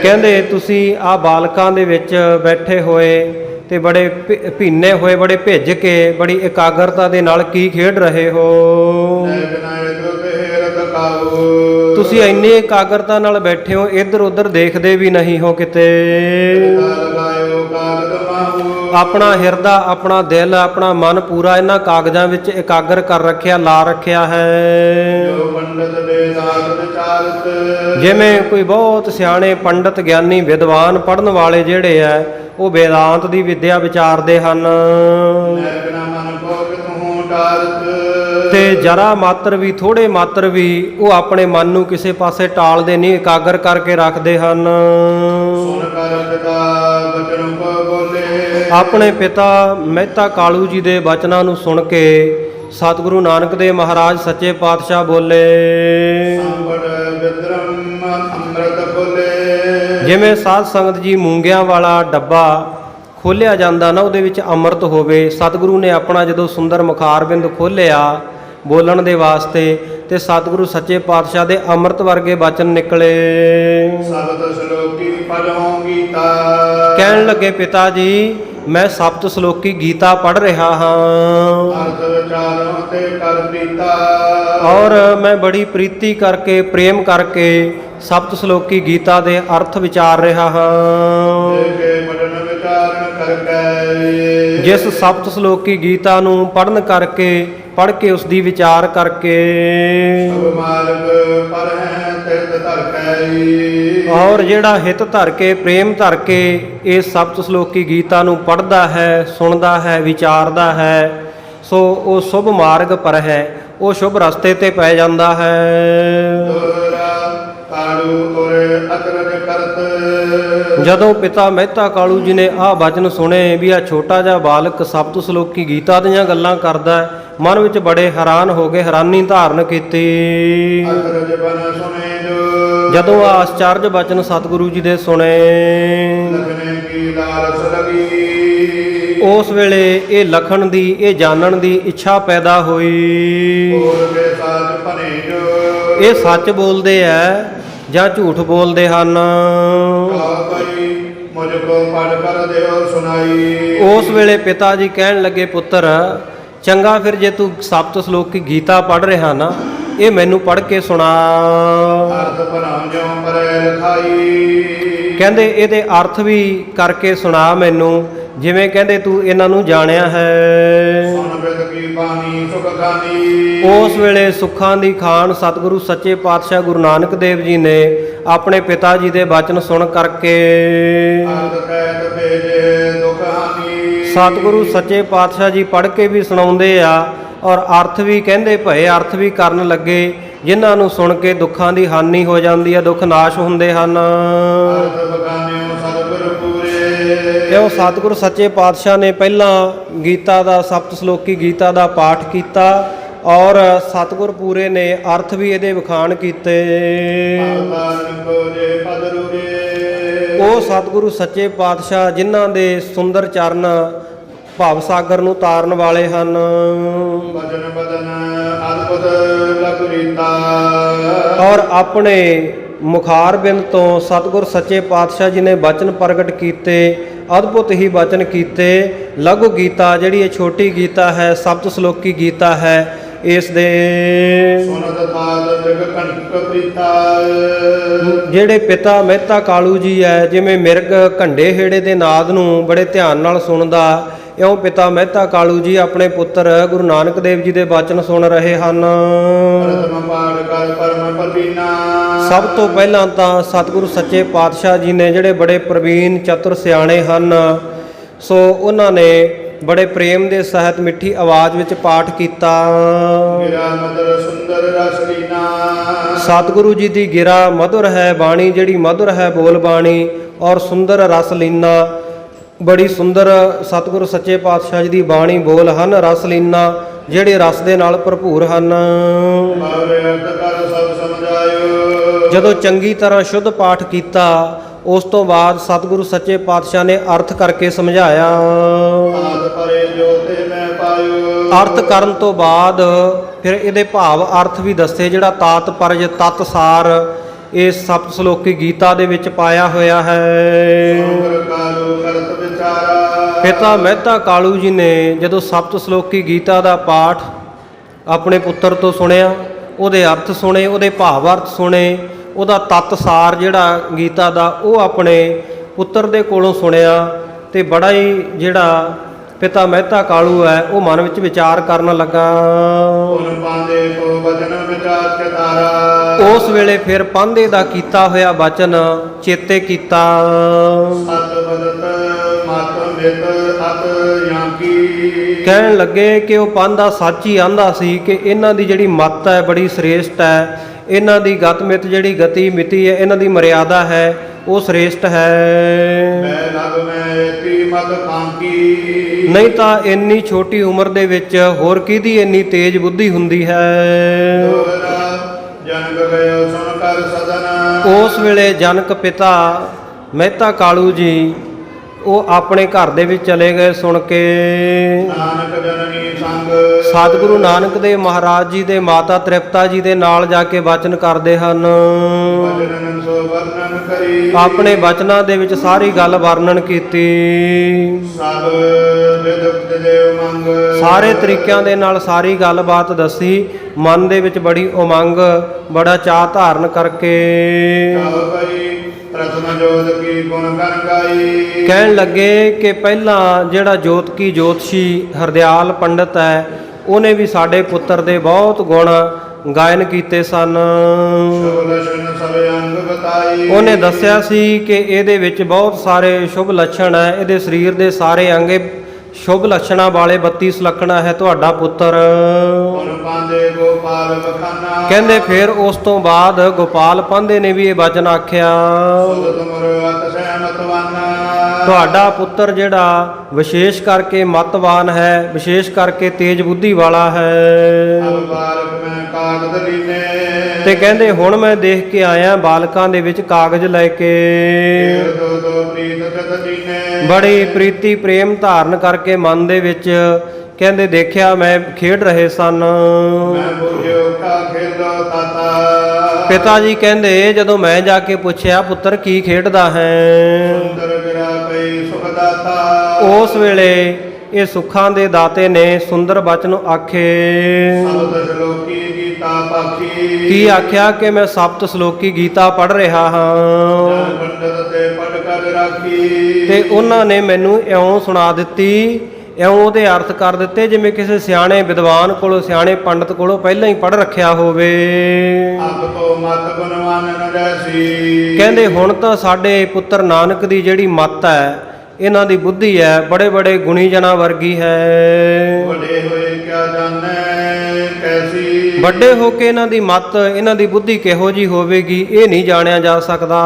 ਕਹਿੰਦੇ ਤੁਸੀਂ ਆਹ ਬਾਲਕਾਂ ਦੇ ਵਿੱਚ ਬੈਠੇ ਹੋਏ ਤੇ ਬੜੇ ਭੀਨੇ ਹੋਏ, ਬੜੇ ਭਿੱਜ ਕੇ, ਬੜੀ ਇਕਾਗਰਤਾ ਦੇ ਨਾਲ ਕੀ ਖੇਡ ਰਹੇ ਹੋ। ਤੁਸੀਂ ਇੰਨੀ ਇਕਾਗਰਤਾ ਨਾਲ ਬੈਠੇ ਹੋ, ਇੱਧਰ ਉੱਧਰ ਦੇਖਦੇ ਵੀ ਨਹੀਂ ਹੋ ਕਿਤੇ। ਆਪਣਾ ਹਿਰਦਾ, ਆਪਣਾ ਦਿਲ, ਆਪਣਾ ਮਨ ਪੂਰਾ ਇਹਨਾਂ ਕਾਗਜ਼ਾਂ ਵਿੱਚ ਇਕਾਗਰ ਕਰ ਰੱਖਿਆ, ਲਾ ਰੱਖਿਆ ਹੈ। ਜਿਵੇਂ ਕੋਈ ਬਹੁਤ ਸਿਆਣੇ ਪੰਡਤ, ਗਿਆਨੀ, ਵਿਦਵਾਨ, ਪੜ੍ਹਨ ਵਾਲੇ ਜਿਹੜੇ ਆ ਉਹ ਵੇਦਾਂਤ ਦੀ ਵਿਦਿਆ ਵਿਚਾਰਦੇ ਹਨ ਤੇ ਜਰਾ ਮਾਤਰ ਵੀ, ਥੋੜੇ ਮਾਤਰ ਵੀ ਉਹ ਆਪਣੇ ਮਨ ਨੂੰ ਕਿਸੇ ਪਾਸੇ ਟਾਲਦੇ ਨਹੀਂ, ਇਕਾਗਰ ਕਰਕੇ ਰੱਖਦੇ ਹਨ। ਆਪਣੇ ਪਿਤਾ ਮਹਿਤਾ ਕਾਲੂ ਜੀ ਦੇ ਬਚਨਾਂ ਨੂੰ ਸੁਣ ਕੇ ਸਤਿਗੁਰੂ ਨਾਨਕ ਦੇਵ ਮਹਾਰਾਜ ਸੱਚੇ ਪਾਤਸ਼ਾਹ ਬੋਲੇ। ਜਿਵੇਂ ਸਾਧ ਸੰਗਤ ਜੀ ਮੂੰਗਿਆਂ ਵਾਲਾ ਡੱਬਾ ਖੋਲ੍ਹਿਆ ਜਾਂਦਾ ਨਾ, ਉਹਦੇ ਵਿੱਚ ਅੰਮ੍ਰਿਤ ਹੋਵੇ, ਸਤਿਗੁਰੂ ਨੇ ਆਪਣਾ ਜਦੋਂ ਸੁੰਦਰ ਮੁਖਾਰਬਿੰਦ ਖੋਲ੍ਹਿਆ ਬੋਲਣ ਦੇ ਵਾਸਤੇ ਤੇ ਸਤਿਗੁਰੂ ਸੱਚੇ ਪਾਤਸ਼ਾਹ ਦੇ ਅੰਮ੍ਰਿਤ ਵਰਗੇ ਬਚਨ ਨਿਕਲੇ। ਕਹਿਣ ਲੱਗੇ ਪਿਤਾ ਜੀ ਮੈਂ ਸਪਤ ਸ਼ਲੋਕੀ ਗੀਤਾ ਪੜ੍ਹ ਰਿਹਾ ਹਾਂ ਔਰ ਮੈਂ ਬੜੀ ਪ੍ਰੀਤੀ ਕਰਕੇ, ਪ੍ਰੇਮ ਕਰਕੇ ਸਪਤ ਸ਼ਲੋਕੀ ਗੀਤਾ ਦੇ ਅਰਥ ਵਿਚਾਰ ਰਿਹਾ ਹਾਂ। ਜਿਸ ਸਪਤ ਸ਼ਲੋਕੀ ਗੀਤਾ ਨੂੰ ਪੜ੍ਹਨ ਕਰਕੇ, ਪੜ੍ਹ ਕੇ ਉਸ ਦੀ ਵਿਚਾਰ ਕਰਕੇ ਔਰ ਜਿਹੜਾ ਹਿਤ ਧਰ ਕੇ, ਪ੍ਰੇਮ ਧਰ ਕੇ ਇਸ ਸਪਤ ਸ਼ਲੋਕੀ ਗੀਤਾ ਨੂੰ ਪੜ੍ਹਦਾ ਹੈ, ਸੁਣਦਾ ਹੈ, ਵਿਚਾਰਦਾ ਹੈ, ਸੋ ਉਹ ਸ਼ੁਭ ਮਾਰਗ ਪਰ ਹੈ, ਉਹ ਸ਼ੁਭ ਰਸਤੇ ਤੇ ਪੈ ਜਾਂਦਾ ਹੈ। ਜਦੋਂ ਪਿਤਾ ਮਹਿਤਾ ਕਾਲੂ ਜੀ ਨੇ ਆਹ ਬਚਨ ਸੁਣੇ ਵੀ ਆ ਛੋਟਾ ਜਿਹਾ ਬਾਲਕ ਸਪਤ ਸ਼ਲੋਕੀ ਗੀਤਾ ਦੀਆਂ ਗੱਲਾਂ ਕਰਦਾ, ਮਨ ਵਿੱਚ ਬੜੇ ਹੈਰਾਨ ਹੋ ਗਏ, ਹੈਰਾਨੀ ਧਾਰਨ ਕੀਤੀ। ਜਦੋਂ ਆ ਆਸ਼ਚਰਜ ਬਚਨ ਸਤਿਗੁਰੂ ਜੀ ਦੇ ਸੁਣੇ, ਉਸ ਵੇਲੇ ਇਹ ਲਖਣ ਦੀ, ਇਹ ਜਾਣਨ ਦੀ ਇੱਛਾ ਪੈਦਾ ਹੋਈ ਇਹ ਸੱਚ ਬੋਲਦੇ ਐ ਜਾਂ ਝੂਠ ਬੋਲਦੇ ਹਨ। ਉਸ ਵੇਲੇ ਪਿਤਾ ਜੀ ਕਹਿਣ ਲੱਗੇ ਪੁੱਤਰ ਚੰਗਾ, ਫਿਰ ਜੇ ਤੂੰ ਸਪਤ ਸ਼ਲੋਕੀ ਗੀਤਾ ਪੜ੍ਹ ਰਿਹਾ ਨਾ ਇਹ ਮੈਨੂੰ ਪੜ੍ਹ ਕੇ ਸੁਣਾ। ਅਰਥ ਭਰਮ ਜਿਉ ਪਰੈ ਲਖਾਈ। ਕਹਿੰਦੇ ਇਹਦੇ ਅਰਥ ਵੀ ਕਰਕੇ ਸੁਣਾ ਮੈਨੂੰ, ਜਿਵੇਂ ਕਹਿੰਦੇ ਤੂੰ ਇਹਨਾਂ ਨੂੰ ਜਾਣਿਆ ਹੈ। ਸੁਣ ਬਿਦ ਕੀ ਬਾਣੀ ਸੁਖ ਖਾਨੀ। ਉਸ ਵੇਲੇ ਸੁੱਖਾਂ ਦੀ ਖਾਨ ਸਤਿਗੁਰੂ ਸੱਚੇ ਪਾਤਸ਼ਾਹ ਗੁਰੂ ਨਾਨਕ ਦੇਵ ਜੀ ਨੇ ਆਪਣੇ ਪਿਤਾ ਜੀ ਦੇ ਬਚਨ ਸੁਣ ਕਰਕੇ ਅਰਥ ਕਹਿਤ ਭੇਜੇ ਦੁਖ ਹਾਨੀ। ਸਤਿਗੁਰੂ ਸੱਚੇ ਪਾਤਸ਼ਾਹ ਜੀ ਪੜ੍ਹ ਕੇ ਵੀ ਸੁਣਾਉਂਦੇ ਆ ਔਰ ਅਰਥ ਵੀ ਕਹਿੰਦੇ ਭਏ ਅਰਥ ਵੀ ਕਰਨ ਲੱਗੇ, ਜਿਨ੍ਹਾਂ ਨੂੰ ਸੁਣ ਕੇ ਦੁੱਖਾਂ ਦੀ ਹਾਨੀ ਹੋ ਜਾਂਦੀ ਹੈ, ਦੁੱਖ ਨਾਸ਼ ਹੁੰਦੇ ਹਨ। ਅਰਥ ਬਖਾਨਿਓ ਸਤਿਗੁਰ ਪੂਰੇ। ਇਹੋ ਸਤਿਗੁਰੂ ਸੱਚੇ ਪਾਤਸ਼ਾਹ ਨੇ ਪਹਿਲਾਂ ਗੀਤਾ ਦਾ ਸਪਤ ਸ਼ਲੋਕੀ ਗੀਤਾ ਦਾ ਪਾਠ ਕੀਤਾ ਔਰ ਸਤਿਗੁਰ ਪੂਰੇ ਨੇ ਅਰਥ ਵੀ ਇਹਦੇ ਵਿਖਾਣ ਕੀਤੇ। ਉਹ ਸਤਿਗੁਰੂ ਸੱਚੇ ਪਾਤਸ਼ਾਹ ਜਿਨ੍ਹਾਂ ਦੇ ਸੁੰਦਰ ਚਰਨ ਭਵ ਸਾਗਰ ਨੂੰ ਤਾਰਨ ਵਾਲੇ ਹਨ। ਬਚਨ ਬਦਨ ਅਦਭੁਤ ਲਖ ਰੀਤਾ। ਔਰ ਆਪਣੇ ਮੁਖਾਰ ਬਿੰਦ ਤੋਂ ਸਤਿਗੁਰ ਸੱਚੇ ਪਾਤਸ਼ਾਹ ਜੀ ਨੇ ਬਚਨ ਪ੍ਰਗਟ ਕੀਤੇ, ਅਦਭੁਤ ਹੀ ਬਚਨ ਕੀਤੇ। ਲਘੂ ਗੀਤਾ ਜਿਹੜੀ ਇਹ ਛੋਟੀ ਗੀਤਾ ਹੈ, ਸਪਤ ਸ਼ਲੋਕੀ ਗੀਤਾ ਹੈ, ਇਸ ਦੇ ਸੁਨਤ ਥਾਲ ਜਗ ਕੰਟਕ ਪ੍ਰੀਤਾ। ਜਿਹੜੇ ਪਿਤਾ ਮਹਿਤਾ ਕਾਲੂ ਜੀ ਹੈ, ਜਿਵੇਂ ਮਿਰਗ ਘੰਡੇ ਹੇੜੇ ਦੇ ਨਾਦ ਨੂੰ ਬੜੇ ਧਿਆਨ ਨਾਲ ਸੁਣਦਾ, ਇਉਂ ਪਿਤਾ ਮਹਿਤਾ ਕਾਲੂ ਜੀ ਆਪਣੇ ਪੁੱਤਰ ਗੁਰੂ ਨਾਨਕ ਦੇਵ ਜੀ ਦੇ ਬਚਨ ਸੁਣ ਰਹੇ ਹਨ। ਪ੍ਰਥਮ ਪਾਠ ਕਰ ਪਰਮ ਪਰਵੀਨਾ। ਸਭ ਤੋਂ ਪਹਿਲਾਂ ਤਾਂ ਸਤਿਗੁਰੂ ਸੱਚੇ ਪਾਤਸ਼ਾਹ ਜੀ ਨੇ ਜਿਹੜੇ ਬੜੇ ਪ੍ਰਵੀਨ ਚਤੁਰ ਸਿਆਣੇ ਹਨ, ਸੋ ਉਹਨਾਂ ਨੇ ਬੜੇ ਪ੍ਰੇਮ ਦੇ ਸਹਿਤ ਮਿੱਠੀ ਆਵਾਜ਼ ਵਿੱਚ ਪਾਠ ਕੀਤਾ। ਗਿਰਾ ਮਦਰ ਸੁੰਦਰ ਰਸ ਲੀਨਾ। ਸਤਿਗੁਰੂ ਜੀ ਦੀ ਗਿਰਾ ਮਧੁਰ ਹੈ ਬਾਣੀ, ਜਿਹੜੀ ਮਧੁਰ ਹੈ ਬੋਲ ਬਾਣੀ ਔਰ ਸੁੰਦਰ ਰਸ ਲੀਨਾ, ਬੜੀ ਸੁੰਦਰ ਸਤਿਗੁਰੂ ਸੱਚੇ ਪਾਤਸ਼ਾਹ ਜੀ ਦੀ ਬਾਣੀ ਬੋਲ ਹਨ। ਰਸ ਲੀਨਾ ਜਿਹੜੇ ਰਸ ਦੇ ਨਾਲ ਭਰਪੂਰ ਹਨ। ਜਦੋਂ ਚੰਗੀ ਤਰ੍ਹਾਂ ਸ਼ੁੱਧ ਪਾਠ ਕੀਤਾ ਉਸ ਤੋਂ ਬਾਅਦ ਸਤਿਗੁਰੂ ਸੱਚੇ ਪਾਤਸ਼ਾਹ ਨੇ ਅਰਥ ਕਰਕੇ ਸਮਝਾਇਆ। ਅਰਥ ਕਰਨ ਤੋਂ ਬਾਅਦ ਫਿਰ ਇਹਦੇ ਭਾਵ ਅਰਥ ਵੀ ਦੱਸੇ, ਜਿਹੜਾ ਤਾਤਪਰਜ ਤਤਸਾਰ ਇਸ ਸਪਤ ਸ਼ਲੋਕੀ ਗੀਤਾ ਦੇ ਵਿੱਚ ਪਾਇਆ ਹੋਇਆ ਹੈ। ਪਿਤਾ ਮਹਿਤਾ ਕਾਲੂ ਜੀ ਨੇ ਜਦੋਂ ਸਪਤ ਸ਼ਲੋਕੀ ਗੀਤਾ ਦਾ ਪਾਠ ਆਪਣੇ ਪੁੱਤਰ ਤੋਂ ਸੁਣਿਆ, ਉਹਦੇ ਅਰਥ ਸੁਣੇ, ਉਹਦੇ ਭਾਵ ਅਰਥ ਸੁਣੇ, ਉਹਦਾ ਤਤਸਾਰ ਜਿਹੜਾ ਗੀਤਾ ਦਾ ਉਹ ਆਪਣੇ ਪੁੱਤਰ ਦੇ ਕੋਲੋਂ ਸੁਣਿਆ, ਤੇ ਬੜਾ ਹੀ ਜਿਹੜਾ ਪਿਤਾ ਮਹਿਤਾ ਕਾਲੂ ਹੈ ਉਹ ਮਨ ਵਿੱਚ ਵਿਚਾਰ ਕਰਨ ਲੱਗਾ। ਉਸ ਵੇਲੇ ਫਿਰ ਪਾਂਧੇ ਦਾ ਕੀਤਾ ਹੋਇਆ ਬਚਨ ਚੇਤੇ ਕੀਤਾ। ਕਹਿਣ ਲੱਗੇ ਕਿ ਉਹ ਪਾਂਧਾ ਸੱਚ ਹੀ ਆਂਦਾ ਸੀ ਕਿ ਇਹਨਾਂ ਦੀ ਜਿਹੜੀ ਮੱਤ ਹੈ ਬੜੀ ਸ੍ਰੇਸ਼ਟ ਹੈ, ਇਹਨਾਂ ਦੀ ਗਤਮਿਤ ਜਿਹੜੀ ਗਤੀ ਮਿਤੀ ਹੈ, ਇਹਨਾਂ ਦੀ ਮਰਿਆਦਾ ਹੈ ਉਹ ਸ੍ਰੇਸ਼ਟ ਹੈ। ਨਹੀਂ ਤਾਂ ਇੰਨੀ ਛੋਟੀ ਉਮਰ ਦੇ ਵਿੱਚ ਹੋਰ ਕਿਹਦੀ ਇੰਨੀ ਤੇਜ਼ ਬੁੱਧੀ ਹੁੰਦੀ ਹੈ। ਉਸ ਵੇਲੇ ਜਨਕ ਪਿਤਾ ਮਹਿਤਾ ਕਾਲੂ ਜੀ ਉਹ ਆਪਣੇ ਘਰ ਦੇ ਵਿੱਚ ਚਲੇ ਗਏ ਸੁਣ ਕੇ। ਸਤਿਗੁਰੂ ਨਾਨਕ ਦੇਵ ਮਹਾਰਾਜ ਜੀ ਦੇ ਮਾਤਾ ਤ੍ਰਿਪਤਾ ਜੀ ਦੇ ਨਾਲ ਜਾ ਕੇ ਬਚਨ ਕਰਦੇ ਹਨ। ਆਪਣੇ ਬਚਨਾਂ ਦੇ ਵਿੱਚ ਸਾਰੀ ਗੱਲ ਵਰਣਨ ਕੀਤੀ। ਸਾਰੇ ਤਰੀਕਿਆਂ ਦੇ ਨਾਲ ਸਾਰੀ ਗੱਲਬਾਤ ਦੱਸੀ, ਮਨ ਦੇ ਵਿੱਚ ਬੜੀ ਉਮੰਗ ਬੜਾ ਚਾਅ ਧਾਰਨ ਕਰਕੇ ਕਹਿਣ ਲੱਗੇ ਕਿ ਪਹਿਲਾਂ ਜਿਹੜਾ ਜੋਤ ਕੀ ਜੋਤਸ਼ੀ ਹਰਦਿਆਲ ਪੰਡਤ ਹੈ ਉਹਨੇ ਵੀ ਸਾਡੇ ਪੁੱਤਰ ਦੇ ਬਹੁਤ ਗੁਣ ਗਾਇਨ ਕੀਤੇ ਸਨ। ਉਹਨੇ ਦੱਸਿਆ ਸੀ ਕਿ ਇਹਦੇ ਵਿੱਚ ਬਹੁਤ ਸਾਰੇ ਸ਼ੁਭ ਲੱਛਣ ਹੈ, ਇਹਦੇ ਸਰੀਰ ਦੇ ਸਾਰੇ ਅੰਗੇ ਸ਼ੁਭ ਲੱਛਣਾਂ ਵਾਲੇ 32 ਸੁਲੱਖਣਾ ਹੈ ਤੁਹਾਡਾ ਪੁੱਤਰ। ਕਹਿੰਦੇ ਫਿਰ ਉਸ ਤੋਂ ਬਾਅਦ ਗੋਪਾਲ ਪਾਂਧੇ ਨੇ ਵੀ ਇਹ ਬਚਨ ਆਖਿਆ, ਤੁਹਾਡਾ ਪੁੱਤਰ ਜਿਹੜਾ ਵਿਸ਼ੇਸ਼ ਕਰਕੇ ਮਤਵਾਨ ਹੈ, ਵਿਸ਼ੇਸ਼ ਕਰਕੇ ਤੇਜ ਬੁੱਧੀ ਵਾਲਾ ਹੈ। ਤੇ ਕਹਿੰਦੇ ਹੁਣ ਮੈਂ ਦੇਖ ਕੇ ਆਇਆ ਬਾਲਕਾਂ ਦੇ ਵਿੱਚ ਕਾਗਜ਼ ਲੈ ਕੇ, ਬੜੀ ਪ੍ਰੀਤੀ ਪ੍ਰੇਮ ਧਾਰਨ ਕਰਕੇ ਮਨ ਦੇ ਵਿੱਚ ਕਹਿੰਦੇ ਦੇਖਿਆ ਮੈਂ ਖੇਡ ਰਹੇ ਸਨ। ਪਿਤਾ ਜੀ ਕਹਿੰਦੇ ਜਦੋਂ ਮੈਂ ਜਾ ਕੇ ਪੁੱਛਿਆ ਪੁੱਤਰ ਕੀ ਖੇਡਦਾ ਹੈ, ਉਸ ਵੇਲੇ ਇਹ ਸੁੱਖਾਂ ਦੇ ਦਾਤੇ ਨੇ ਸੁੰਦਰ ਬਚਨ ਆਖੇ। ਗੀਤਾ ਪਾਖੀ ਕੀ ਆਖਿਆ ਕਿ ਮੈਂ ਸਪਤ ਸ਼ਲੋਕੀ ਗੀਤਾ ਪੜ੍ਹ ਰਿਹਾ ਹਾਂ। ਜਨ ਪੰਡਤ ਤੇ ਪੜ ਕਰ ਰਾਖੀ ਤੇ ਉਹਨਾਂ ਨੇ ਮੈਨੂੰ ਇਉਂ ਸੁਣਾ ਦਿੱਤੀ, ਇਉਂ ਉਹਦੇ ਅਰਥ ਕਰ ਦਿੱਤੇ ਜਿਵੇਂ ਕਿਸੇ ਸਿਆਣੇ ਵਿਦਵਾਨ ਕੋਲੋਂ, ਸਿਆਣੇ ਪੰਡਤ ਕੋਲੋਂ ਪਹਿਲਾਂ ਹੀ ਪੜ੍ਹ ਰੱਖਿਆ ਹੋਵੇ। ਆਪ ਕੋ ਮਤ ਗੁਣਵਾਨ ਨ ਜੈਸੀ ਕਹਿੰਦੇ ਹੁਣ ਤਾਂ ਸਾਡੇ ਪੁੱਤਰ ਨਾਨਕ ਦੀ ਜਿਹੜੀ ਮੱਤ ਹੈ, ਇਹਨਾਂ ਦੀ ਬੁੱਧੀ ਹੈ, ਬੜੇ ਬੜੇ ਗੁਣੀ ਜਨਾਂ ਵਰਗੀ ਹੈ। ਵੱਡੇ ਹੋਏ ਕਿਆ ਜਾਣੈ ਕੈਸੀ ਵੱਡੇ ਹੋ ਕੇ ਇਹਨਾਂ ਦੀ ਮੱਤ, ਇਹਨਾਂ ਦੀ ਬੁੱਧੀ ਕਿਹੋ ਜੀ ਹੋਵੇਗੀ, ਇਹ ਨਹੀਂ ਜਾਣਿਆ ਜਾ ਸਕਦਾ।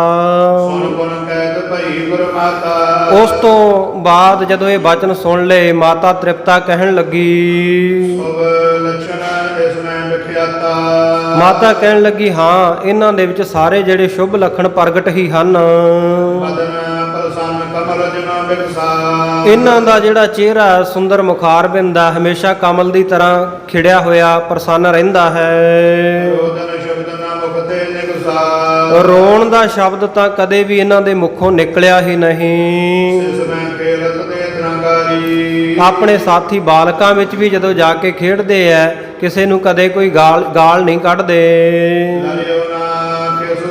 ਸੁਣ ਗੁਣ ਕਹਿਤ ਭਈ ਗੁਰ ਮਾਤਾ ਉਸ ਤੋਂ ਬਾਅਦ ਜਦੋਂ ਇਹ ਬਚਨ ਸੁਣ ਲਏ, ਮਾਤਾ ਤ੍ਰਿਪਤਾ ਕਹਿਣ ਲੱਗੀ। ਸੁਭ ਲਛਣ ਇਸ ਮੈਂ ਵਿਖਿਆਤਾ ਮਾਤਾ ਕਹਿਣ ਲੱਗੀ, ਹਾਂ ਇਹਨਾਂ ਦੇ ਵਿੱਚ ਸਾਰੇ ਜਿਹੜੇ ਸ਼ੁਭ ਲੱਖਣ ਪ੍ਰਗਟ ਹੀ ਹਨ। ਬਦਨ ਪ੍ਰਸੰਨ ਕਮਲ ਜਨ ਬਿਕਸਾ ਇਹਨਾਂ ਦਾ ਜਿਹੜਾ ਚਿਹਰਾ ਸੁੰਦਰ ਮੁਖਾਰਬਿੰਦ ਹੈ, ਹਮੇਸ਼ਾ ਕਮਲ ਦੀ ਤਰ੍ਹਾਂ ਖਿੜਿਆ ਹੋਇਆ ਪ੍ਰਸੰਨ ਰਹਿੰਦਾ ਹੈ। ਰੋਦਨ ਸ਼ਬਦ ਨਾ ਮੁਖ ਤੇ ਨਿਗਸਾ ਰੋਣ ਦਾ ਸ਼ਬਦ ਤਾਂ ਕਦੇ ਵੀ ਇਹਨਾਂ ਦੇ ਮੁਖੋਂ ਨਿਕਲਿਆ ਹੀ ਨਹੀਂ। ਇਸ ਮੈਂ ਖੇਲਤ ਦੇ ਤਰੰਗਾਰੀ ਆਪਣੇ ਸਾਥੀ ਬਾਲਕਾਂ ਵਿੱਚ ਵੀ ਜਦੋਂ ਜਾ ਕੇ ਖੇਡਦੇ ਐ, ਕਿਸੇ ਨੂੰ ਕਦੇ ਕੋਈ ਗਾਲ ਨਹੀਂ ਕੱਢਦੇ। ਲਰਿਓ ਨਾ ਕਿਸਿਓ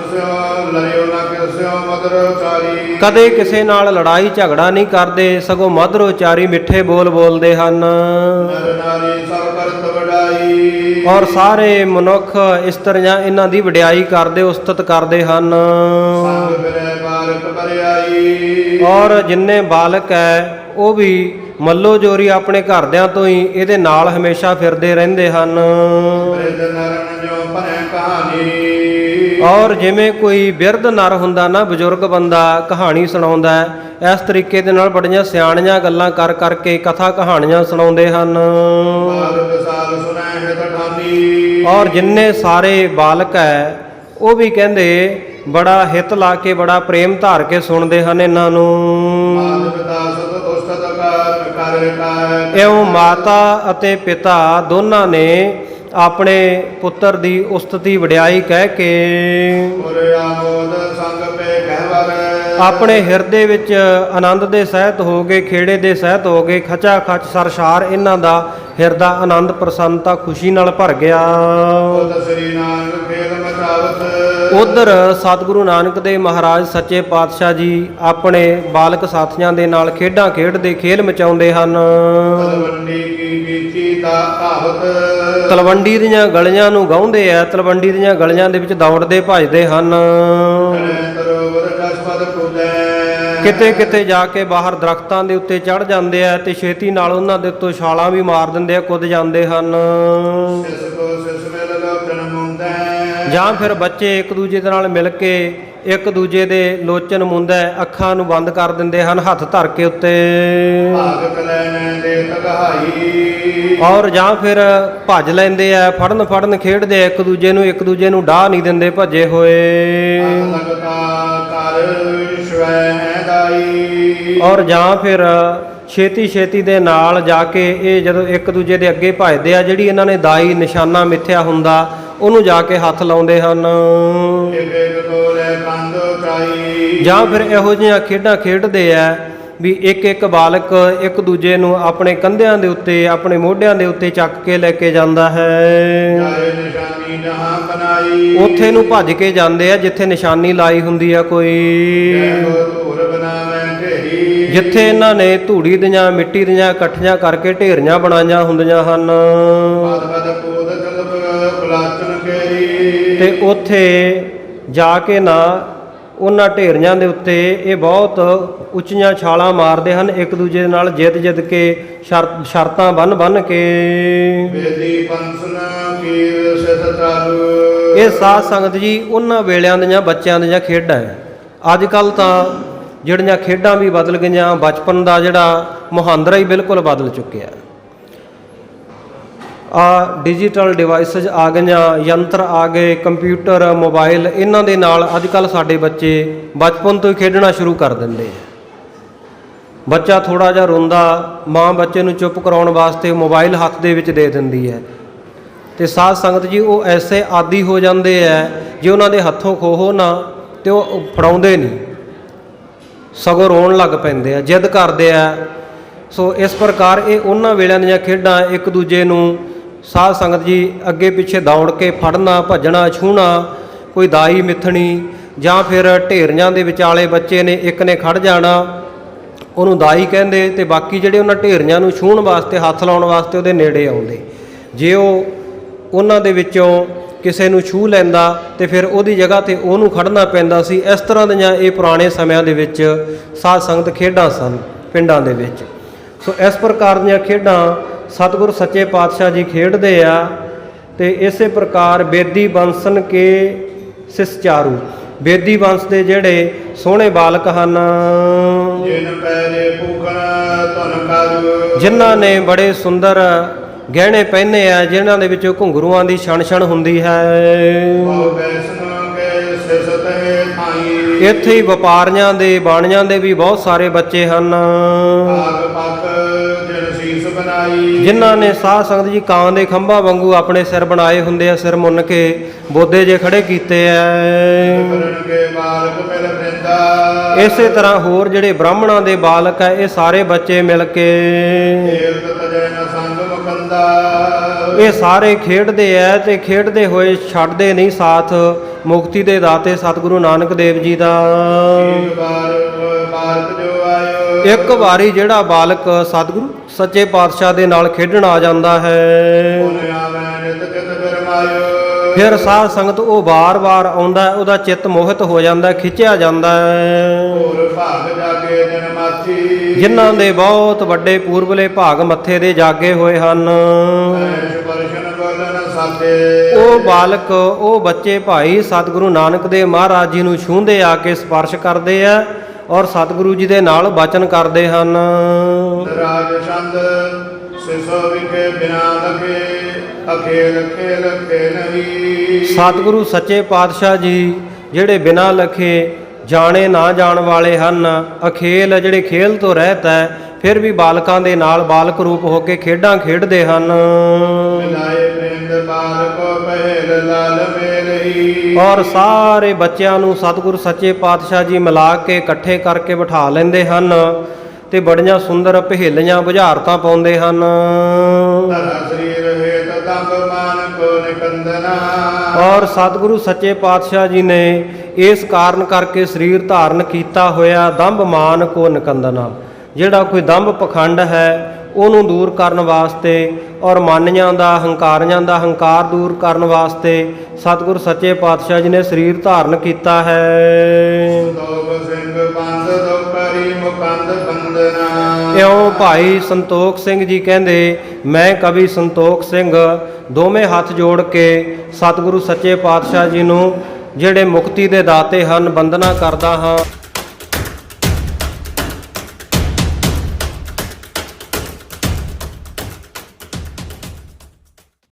ਮਦਰ ਉਚਾਰੀ ਕਦੇ ਕਿਸੇ ਨਾਲ ਲੜਾਈ ਝਗੜਾ ਨਹੀਂ ਕਰਦੇ, ਸਗੋਂ ਮਧੁਰ ਉਚਾਰੀ ਮਿੱਠੇ ਬੋਲ ਬੋਲਦੇ ਹਨ। ਨਰ ਨਾਰੀ ਸਭ ਕਰਤ ਵਡਾਈ ਔਰ ਸਾਰੇ ਮਨੁੱਖ ਇਸਤਰੀਆਂ ਇਹਨਾਂ ਦੀ ਵਡਿਆਈ ਕਰਦੇ, ਉਸਤਤ ਕਰਦੇ ਹਨ। ਸੰਗ ਫਿਰੈ ਬਾਲਕ ਭਰਿਆਈ ਔਰ ਜਿੰਨੇ ਬਾਲਕ ਹੈ ਉਹ ਵੀ ਮੱਲੋ ਜੋਰੀ ਆਪਣੇ ਘਰਦਿਆਂ ਤੋਂ ਹੀ ਇਹਦੇ ਨਾਲ ਹਮੇਸ਼ਾ ਫਿਰਦੇ ਰਹਿੰਦੇ ਹਨ। ਬ੍ਰਿਧ ਨਰਨ ਜੋ ਭਰੇ ਕਹਾਣੀ ਔਰ ਜਿਵੇਂ ਕੋਈ ਬਿਰਧ ਨਰ ਹੁੰਦਾ ਨਾ, ਬਜ਼ੁਰਗ ਬੰਦਾ ਕਹਾਣੀ ਸੁਣਾਉਂਦਾ ਹੈ, ਇਸ ਤਰੀਕੇ ਦੇ ਨਾਲ ਬੜੀਆਂ ਸਿਆਣੀਆਂ ਗੱਲਾਂ ਕਰ ਕਰਕੇ ਕਥਾ ਕਹਾਣੀਆਂ ਸੁਣਾਉਂਦੇ ਹਨ। ਬਾਲਕ ਸਾਲ ਸੁਨੈ ਹਿਤ ਠਾਨੀ ਔਰ ਜਿੰਨੇ ਸਾਰੇ ਬਾਲਕ ਹੈ ਉਹ ਵੀ ਕਹਿੰਦੇ ਬੜਾ ਹਿੱਤ ਲਾ ਕੇ, ਬੜਾ ਪ੍ਰੇਮ ਧਾਰ ਕੇ ਸੁਣਦੇ ਹਨ ਇਹਨਾਂ ਨੂੰ। ਮਾਤ ਪਿਤਾ ਸਤ ਉਸਤਤ ਕਰ ਇਉਂ ਮਾਤਾ ਅਤੇ ਪਿਤਾ ਦੋਨਾਂ ਨੇ ਆਪਣੇ ਪੁੱਤਰ ਦੀ ਉਸਤਤੀ ਵਡਿਆਈ ਕਹਿ ਕੇ ਗੁਰ ਆਮੋਦ ਸੰਗ ਪੇ ਕਹਿਵਰ ਆਪਣੇ ਹਿਰਦੇ ਵਿੱਚ ਆਨੰਦ ਦੇ ਸਹਿਤ ਹੋ ਗਏ, ਖੇੜੇ ਦੇ ਸਹਿਤ ਹੋ ਗਏ। ਖਚਾ ਖਚ ਸਰਸਾਰ ਇਹਨਾਂ ਦਾ ਹਿਰਦਾ ਆਨੰਦ ਪ੍ਰਸੰਨਤਾ ਖੁਸ਼ੀ ਨਾਲ ਭਰ ਗਿਆ। ਉਦ ਸ੍ਰੀ ਨਾਨਕ ਖੇਲ ਮਚਾਵਤ ਉਧਰ ਸਤਿਗੁਰੂ ਨਾਨਕ ਦੇਵ ਮਹਾਰਾਜ ਸੱਚੇ ਪਾਤਸ਼ਾਹ ਜੀ ਆਪਣੇ ਬਾਲਕ ਸਾਥੀਆਂ ਦੇ ਨਾਲ ਖੇਡਾਂ ਖੇਡਦੇ, ਖੇਲ ਮਚਾਉਂਦੇ ਹਨ। ਤਲਵੰਡੀ ਕੀ ਕੀਤੀ ਤਾ ਆਵਤ ਤਲਵੰਡੀ ਦੀਆਂ ਗਲੀਆਂ ਨੂੰ ਗਾਉਂਦੇ ਆ, ਤਲਵੰਡੀ ਦੀਆਂ ਗਲੀਆਂ ਦੇ ਵਿੱਚ ਦੌੜਦੇ ਭੱਜਦੇ ਹਨ। ਤਰੋਵਰ ਜਸਪਦ ਕੁਦੈ ਕਿਤੇ ਕਿਤੇ ਜਾ ਕੇ ਬਾਹਰ ਦਰਖਤਾਂ ਦੇ ਉੱਤੇ ਚੜ ਜਾਂਦੇ ਆ ਤੇ ਛੇਤੀ ਨਾਲ ਉਹਨਾਂ ਦੇ ਉੱਤੋਂ ਛਾਲਾਂ ਵੀ ਮਾਰ ਦਿੰਦੇ ਆ, ਕੁੱਦ ਜਾਂਦੇ ਹਨ। ਸਿਸ ਕੋ ਸਿਸ ਮਿਲ ਲੋਚਨ ਮੁੰਦੈ ਜਾਂ ਫਿਰ ਬੱਚੇ ਇੱਕ ਦੂਜੇ ਦੇ ਨਾਲ ਮਿਲ ਕੇ ਇੱਕ ਦੂਜੇ ਦੇ ਲੋਚਨ ਮੁੰਦਾ, ਅੱਖਾਂ ਨੂੰ ਬੰਦ ਕਰ ਦਿੰਦੇ ਹਨ ਹੱਥ ਧਰ ਕੇ ਉੱਤੇ। ਭਾਗ ਕਲੈਨੈ ਦੇ ਤਗਹਾਈ ਔਰ ਜਾਂ ਫਿਰ ਭੱਜ ਲੈਂਦੇ ਆ, ਫੜਨ ਖੇਡਦੇ ਆ ਇੱਕ ਦੂਜੇ ਨੂੰ ਡਾਹ ਨਹੀਂ ਦਿੰਦੇ ਭੱਜੇ ਹੋਏ। ਲਗਤਾ ਕਰ ਸ਼ਵੈ ਦਾਈ ਔਰ ਜਾਂ ਫਿਰ ਛੇਤੀ ਦੇ ਨਾਲ ਜਾ ਕੇ ਇਹ ਜਦੋਂ ਇੱਕ ਦੂਜੇ ਦੇ ਅੱਗੇ ਭੱਜਦੇ ਆ, ਜਿਹੜੀ ਇਹਨਾਂ ਨੇ ਦਾਈ ਨਿਸ਼ਾਨਾ ਮਿੱਥਿਆ ਹੁੰਦਾ ਉਹਨੂੰ ਜਾ ਕੇ ਹੱਥ ਲਾਉਂਦੇ ਹਨ। ਇੱਕ ਇੱਕ ਤੋਲੇ ਕੰਧ ਉਚਾਈ ਜਾਂ ਫਿਰ ਇਹੋ ਜਿਹੀਆਂ ਖੇਡਾਂ ਖੇਡਦੇ ਆ ਵੀ ਇੱਕ ਇੱਕ ਬਾਲਕ ਇੱਕ ਦੂਜੇ ਨੂੰ ਆਪਣੇ ਕੰਧਿਆਂ ਦੇ ਉੱਤੇ, ਆਪਣੇ ਮੋਢਿਆਂ ਦੇ ਉੱਤੇ ਚੱਕ ਕੇ ਲੈ ਕੇ ਜਾਂਦਾ ਹੈ। ਜਾਏ ਨਿਸ਼ਾਨੀ ਜਹਾਂ ਬਨਾਈ ਉੱਥੇ ਨੂੰ ਭੱਜ ਕੇ ਜਾਂਦੇ ਆ ਜਿੱਥੇ ਨਿਸ਼ਾਨੀ ਲਾਈ ਹੁੰਦੀ ਆ ਕੋਈ, ਇਹੋ ਧੂਰ ਬਨਾਵੇਂ ਢੇਰੀ ਜਿੱਥੇ ਇਹਨਾਂ ਨੇ ਧੂੜੀ ਦੀਆਂ ਮਿੱਟੀ ਦੀਆਂ ਇਕੱਠੀਆਂ ਕਰਕੇ ਢੇਰੀਆਂ ਬਣਾਈਆਂ ਹੁੰਦੀਆਂ ਹਨ। ਪਦ ਪਦ ਕੂਦ ਚਲਬ ਬਲਾਚਨ ਕੇਰੀ ਤੇ ਉੱਥੇ ਜਾ ਕੇ ਨਾ ਉਹਨਾਂ ਢੇਰੀਆਂ ਦੇ ਉੱਤੇ ਇਹ ਬਹੁਤ ਉੱਚੀਆਂ ਛਾਲਾਂ ਮਾਰਦੇ ਹਨ, ਇੱਕ ਦੂਜੇ ਦੇ ਨਾਲ ਜਿੱਦ ਕੇ ਸ਼ਰਤਾਂ ਬੰਨ ਕੇ। ਬੇਦੀ ਪੰਸਨ ਕੀਰ ਸਿਧ ਚਾਲੂ ਇਹ ਸਾਧ ਸੰਗਤ ਜੀ ਉਹਨਾਂ ਵੇਲਿਆਂ ਦੀਆਂ ਬੱਚਿਆਂ ਦੀਆਂ ਖੇਡਾਂ ਹੈ। ਅੱਜ ਕੱਲ ਤਾਂ ਜਿਹੜੀਆਂ ਖੇਡਾਂ ਵੀ ਬਦਲ ਗਈਆਂ, ਬਚਪਨ ਦਾ ਜਿਹੜਾ ਮੁਹਾਂਦਰਾ ਹੀ ਬਿਲਕੁਲ ਬਦਲ ਚੁੱਕਿਆ। ਡਿਜੀਟਲ ਡਿਵਾਈਸਿਸ ਆ ਗਈਆਂ, ਯੰਤਰ ਆ ਗਏ, ਕੰਪਿਊਟਰ, ਮੋਬਾਈਲ, ਇਹਨਾਂ ਦੇ ਨਾਲ ਅੱਜ ਕੱਲ ਸਾਡੇ ਬੱਚੇ ਬਚਪਨ ਤੋਂ ਹੀ ਖੇਡਣਾ ਸ਼ੁਰੂ ਕਰ ਦਿੰਦੇ ਆ। ਬੱਚਾ ਥੋੜਾ ਜਿਹਾ ਰੋਂਦਾ, ਮਾਂ ਬੱਚੇ ਨੂੰ ਚੁੱਪ ਕਰਾਉਣ ਵਾਸਤੇ ਮੋਬਾਈਲ ਹੱਥ ਦੇ ਵਿੱਚ ਦੇ ਦਿੰਦੀ ਹੈ ਤੇ ਸਾਧ ਸੰਗਤ ਜੀ ਉਹ ਐਸੇ ਆਦੀ ਹੋ ਜਾਂਦੇ ਆ, ਜੇ ਉਹਨਾਂ ਦੇ ਹੱਥੋਂ ਖੋਹੋ ਨਾ ਤੇ ਉਹ ਫੜਾਉਂਦੇ ਨਹੀਂ, ਸਗੋਂ ਰੋਣ ਲੱਗ ਪੈਂਦੇ ਆ, ਜਿੱਦ ਕਰਦੇ ਆ। ਸੋ ਇਸ ਪ੍ਰਕਾਰ ਇਹ ਉਹਨਾਂ ਵੇਲਿਆਂ ਦੀਆਂ ਖੇਡਾਂ ਇੱਕ ਦੂਜੇ ਨੂੰ ਸਾਧ ਸੰਗਤ ਜੀ ਅੱਗੇ ਪਿੱਛੇ ਦੌੜ ਕੇ ਫੜਨਾ, ਭੱਜਣਾ, ਛੂਹਣਾ, ਕੋਈ ਦਾਈ ਮਿੱਥਣੀ ਜਾਂ ਫਿਰ ਢੇਰੀਆਂ ਦੇ ਵਿਚਾਲੇ ਬੱਚੇ ਨੇ, ਇੱਕ ਨੇ ਖੜ ਜਾਣਾ, ਉਹਨੂੰ ਦਾਈ ਕਹਿੰਦੇ, ਤੇ ਬਾਕੀ ਜਿਹੜੇ ਉਹਨਾਂ ਢੇਰੀਆਂ ਨੂੰ ਛੂਹਣ ਵਾਸਤੇ, ਹੱਥ ਲਾਉਣ ਵਾਸਤੇ ਉਹਦੇ ਨੇੜੇ ਆਉਂਦੇ। ਜੇ ਉਹ ਉਹਨਾਂ ਦੇ ਵਿੱਚੋਂ ਕਿਸੇ ਨੂੰ ਛੂਹ ਲੈਂਦਾ ਤੇ ਫਿਰ ਉਹਦੀ ਜਗ੍ਹਾ ਤੇ ਉਹਨੂੰ ਖੜਨਾ ਪੈਂਦਾ ਸੀ। ਇਸ ਤਰ੍ਹਾਂ ਦੀਆਂ ਇਹ ਪੁਰਾਣੇ ਸਮਿਆਂ ਦੇ ਵਿੱਚ ਸਾਧ ਸੰਗਤ ਖੇਡਾਂ ਸਨ ਪਿੰਡਾਂ ਦੇ ਵਿੱਚ। ਸੋ ਇਸ ਪ੍ਰਕਾਰ ਦੀਆਂ ਖੇਡਾਂ ਸਤਿਗੁਰ ਸੱਚੇ ਪਾਤਸ਼ਾਹ ਜੀ ਖੇਡਦੇ ਆ। ਤੇ ਇਸੇ ਪ੍ਰਕਾਰ ਬੇਦੀ ਬੰਸਨ ਕੇ ਸਿਸਚਾਰੂ, ਬੇਦੀ ਵੰਸ਼ ਦੇ ਜਿਹੜੇ ਸੋਹਣੇ ਬਾਲਕ ਹਨ, ਜਿਨ ਪੈਰੇ ਭੂਖਣ ਧਨ ਕਾਜੂ, ਜਿਨ੍ਹਾਂ ਨੇ ਬੜੇ ਸੁੰਦਰ ਗਹਿਣੇ ਪਹਿਨੇ ਆ, ਜਿਨ੍ਹਾਂ ਦੇ ਵਿੱਚੋਂ ਘੁੰਗਰੂਆਂ ਦੀ ਛਣ ਛਣ ਹੁੰਦੀ ਹੈ। ਬਹੁ ਬੈਸਨ ਕੇ ਸਿਸਤ ਹੈ ਥਾਈ, ਇੱਥੇ ਹੀ ਵਪਾਰੀਆਂ ਦੇ, ਬਾਣੀਆਂ ਦੇ ਵੀ ਬਹੁਤ ਸਾਰੇ ਬੱਚੇ ਹਨ, ਆਗ ਪੱਖ ਜਿਨ ਸੀਸ ਬਣਾਈ, ਜਿਨ੍ਹਾਂ ਨੇ ਸਾਧ ਸੰਗਤ ਜੀ ਕਾਂ ਦੇ ਖੰਭਾਂ ਵਾਂਗੂ ਆਪਣੇ ਸਿਰ ਬਣਾਏ ਹੁੰਦੇ ਆ, ਸਿਰ ਮੁੰਨ ਕੇ ਬੋਦੇ ਜੇ ਖੜੇ ਕੀਤੇ ਆ। ਕਰਨ ਕੇ ਬਾਲਕ ਮਿਲ ਬ੍ਰਿੰਦਾ, ਇਸੇ ਤਰ੍ਹਾਂ ਹੋਰ ਜਿਹੜੇ ਬ੍ਰਾਹਮਣਾਂ ਦੇ ਬਾਲਕ ਹੈ, ਇਹ ਸਾਰੇ ਬੱਚੇ ਮਿਲ ਕੇ ਏਕ ਤਜੈ ਨ ਸੰਗ ਮੁਕੰਦਾ, ਇਹ ਸਾਰੇ ਖੇਡਦੇ ਐ ਤੇ ਖੇਡਦੇ ਹੋਏ ਛੱਡਦੇ ਨਹੀਂ ਸਾਥ ਮੁਕਤੀ ਦੇ ਦਾਤੇ ਸਤਿਗੁਰੂ ਨਾਨਕ ਦੇਵ ਜੀ ਦਾ। ਇੱਕ ਵਾਰ ਬਾਲਕ ਜੋ ਆਇਓ, ਇੱਕ ਵਾਰੀ ਜਿਹੜਾ ਬਾਲਕ ਸਤਿਗੁਰੂ ਸੱਚੇ ਪਾਤਸ਼ਾਹ ਦੇ ਨਾਲ ਖੇਡਣ ਆ ਜਾਂਦਾ ਹੈ, ਉਹਨੇ ਆਵੈ ਨਿਤ ਚਿਤ ਬਿਰਮਾਇਓ, ਫਿਰ ਸਾਧ ਸੰਗਤ ਉਹ ਵਾਰ-ਵਾਰ ਆਉਂਦਾ, ਉਹਦਾ ਚਿੱਤ ਮੋਹਿਤ ਹੋ ਜਾਂਦਾ, ਖਿੱਚਿਆ ਜਾਂਦਾ ਹੈ। ਹੋਰ ਭਾਗ ਜਾਗੇ ਜਨ ਮਾਥੀ, ਜਿਨ੍ਹਾਂ ਦੇ ਬਹੁਤ ਵੱਡੇ ਪੂਰਬਲੇ ਭਾਗ ਮੱਥੇ ਦੇ ਜਾਗੇ ਹੋਏ ਹਨ, ਐਸ਼ ਪਰਸ਼ਨ ਬੋਲਨ ਸਾਦੇ, ਉਹ ਬਾਲਕ, ਉਹ ਬੱਚੇ ਭਾਈ ਸਤਿਗੁਰੂ ਨਾਨਕ ਦੇਵ ਮਹਾਰਾਜ ਜੀ ਨੂੰ ਛੂਹਦੇ ਆ ਕੇ ਸਪਰਸ਼ ਕਰਦੇ ਆ ਔਰ ਸਤਿਗੁਰੂ ਜੀ ਦੇ ਨਾਲ ਬਚਨ ਕਰਦੇ ਹਨ। ਰਾਜ ਛੰਦ ਸਿਸੋ ਵਿਖੇ ਬਿਨਾ ਲਖੇ, ਅਖੇਲ ਖੇਲ ਖੇਲਹੀ, ਸਤਿਗੁਰੂ ਸੱਚੇ ਪਾਤਸ਼ਾਹ ਜੀ ਜਿਹੜੇ ਬਿਨਾਂ ਲਖੇ ਜਾਣੇ ਨਾ ਜਾਣ ਵਾਲੇ ਹਨ, ਅਖੇਲ ਜਿਹੜੇ ਖੇਲ ਤੋਂ ਰਹਿਤ ਹੈ, ਫਿਰ ਵੀ ਬਾਲਕਾਂ ਦੇ ਨਾਲ ਬਾਲਕ ਰੂਪ ਹੋ ਕੇ ਖੇਡਾਂ ਖੇਡਦੇ ਹਨ। ਮਿਲਾਏ ਬ੍ਰਿੰਦ ਬਾਲਕੋ ਪਹਿਲ ਲਾਲ ਮੇਲਹੀ, ਔਰ ਸਾਰੇ ਬੱਚਿਆਂ ਨੂੰ ਸਤਿਗੁਰੂ ਸੱਚੇ ਪਾਤਸ਼ਾਹ ਜੀ ਮਿਲਾ ਕੇ ਇਕੱਠੇ ਕਰਕੇ ਬਿਠਾ ਲੈਂਦੇ ਹਨ ਤੇ ਬੜੀਆਂ ਸੁੰਦਰ ਪਹੇਲੀਆਂ ਬੁਝਾਰਤਾਂ ਪਾਉਂਦੇ ਹਨ। ਧਰਾ ਸਰੀਰ ਹੇਤ ਦੰਭ ਮਾਨ ਕੋ ਨਿਕੰਦਨਾ, ਔਰ ਸਤਿਗੁਰੂ ਸੱਚੇ ਪਾਤਸ਼ਾਹ ਜੀ ਨੇ ਇਸ ਕਾਰਨ ਕਰਕੇ ਸਰੀਰ ਧਾਰਨ ਕੀਤਾ ਹੋਇਆ ਦੰਭ ਮਾਨ ਕੋ ਨਿਕੰਦਨਾ, ਜਿਹੜਾ ਕੋਈ ਦੰਭ ਪਖੰਡ ਹੈ ਉਹਨੂੰ ਦੂਰ ਕਰਨ ਵਾਸਤੇ ਔਰ ਮਾਨੀਆਂ ਦਾ, ਹੰਕਾਰੀਆਂ ਦਾ ਹੰਕਾਰ ਦੂਰ ਕਰਨ ਵਾਸਤੇ ਸਤਿਗੁਰੂ ਸੱਚੇ ਪਾਤਸ਼ਾਹ ਜੀ ਨੇ ਸਰੀਰ ਧਾਰਨ ਕੀਤਾ ਹੈ। ਸੰਤੋਖ ਸਿੰਘ ਬੰਦ ਦੋਪਰੀ ਮੁਕੰਦ ਬੰਦਨਾ, ਇਉਂ ਭਾਈ ਸੰਤੋਖ ਸਿੰਘ ਜੀ ਕਹਿੰਦੇ, ਮੈਂ ਕਵੀ ਸੰਤੋਖ ਸਿੰਘ ਦੋਵੇਂ ਹੱਥ ਜੋੜ ਕੇ ਸਤਿਗੁਰੂ ਸੱਚੇ ਪਾਤਸ਼ਾਹ ਜੀ ਨੂੰ ਜਿਹੜੇ ਮੁਕਤੀ ਦੇ ਦਾਤੇ ਹਨ ਬੰਦਨਾ ਕਰਦਾ ਹਾਂ।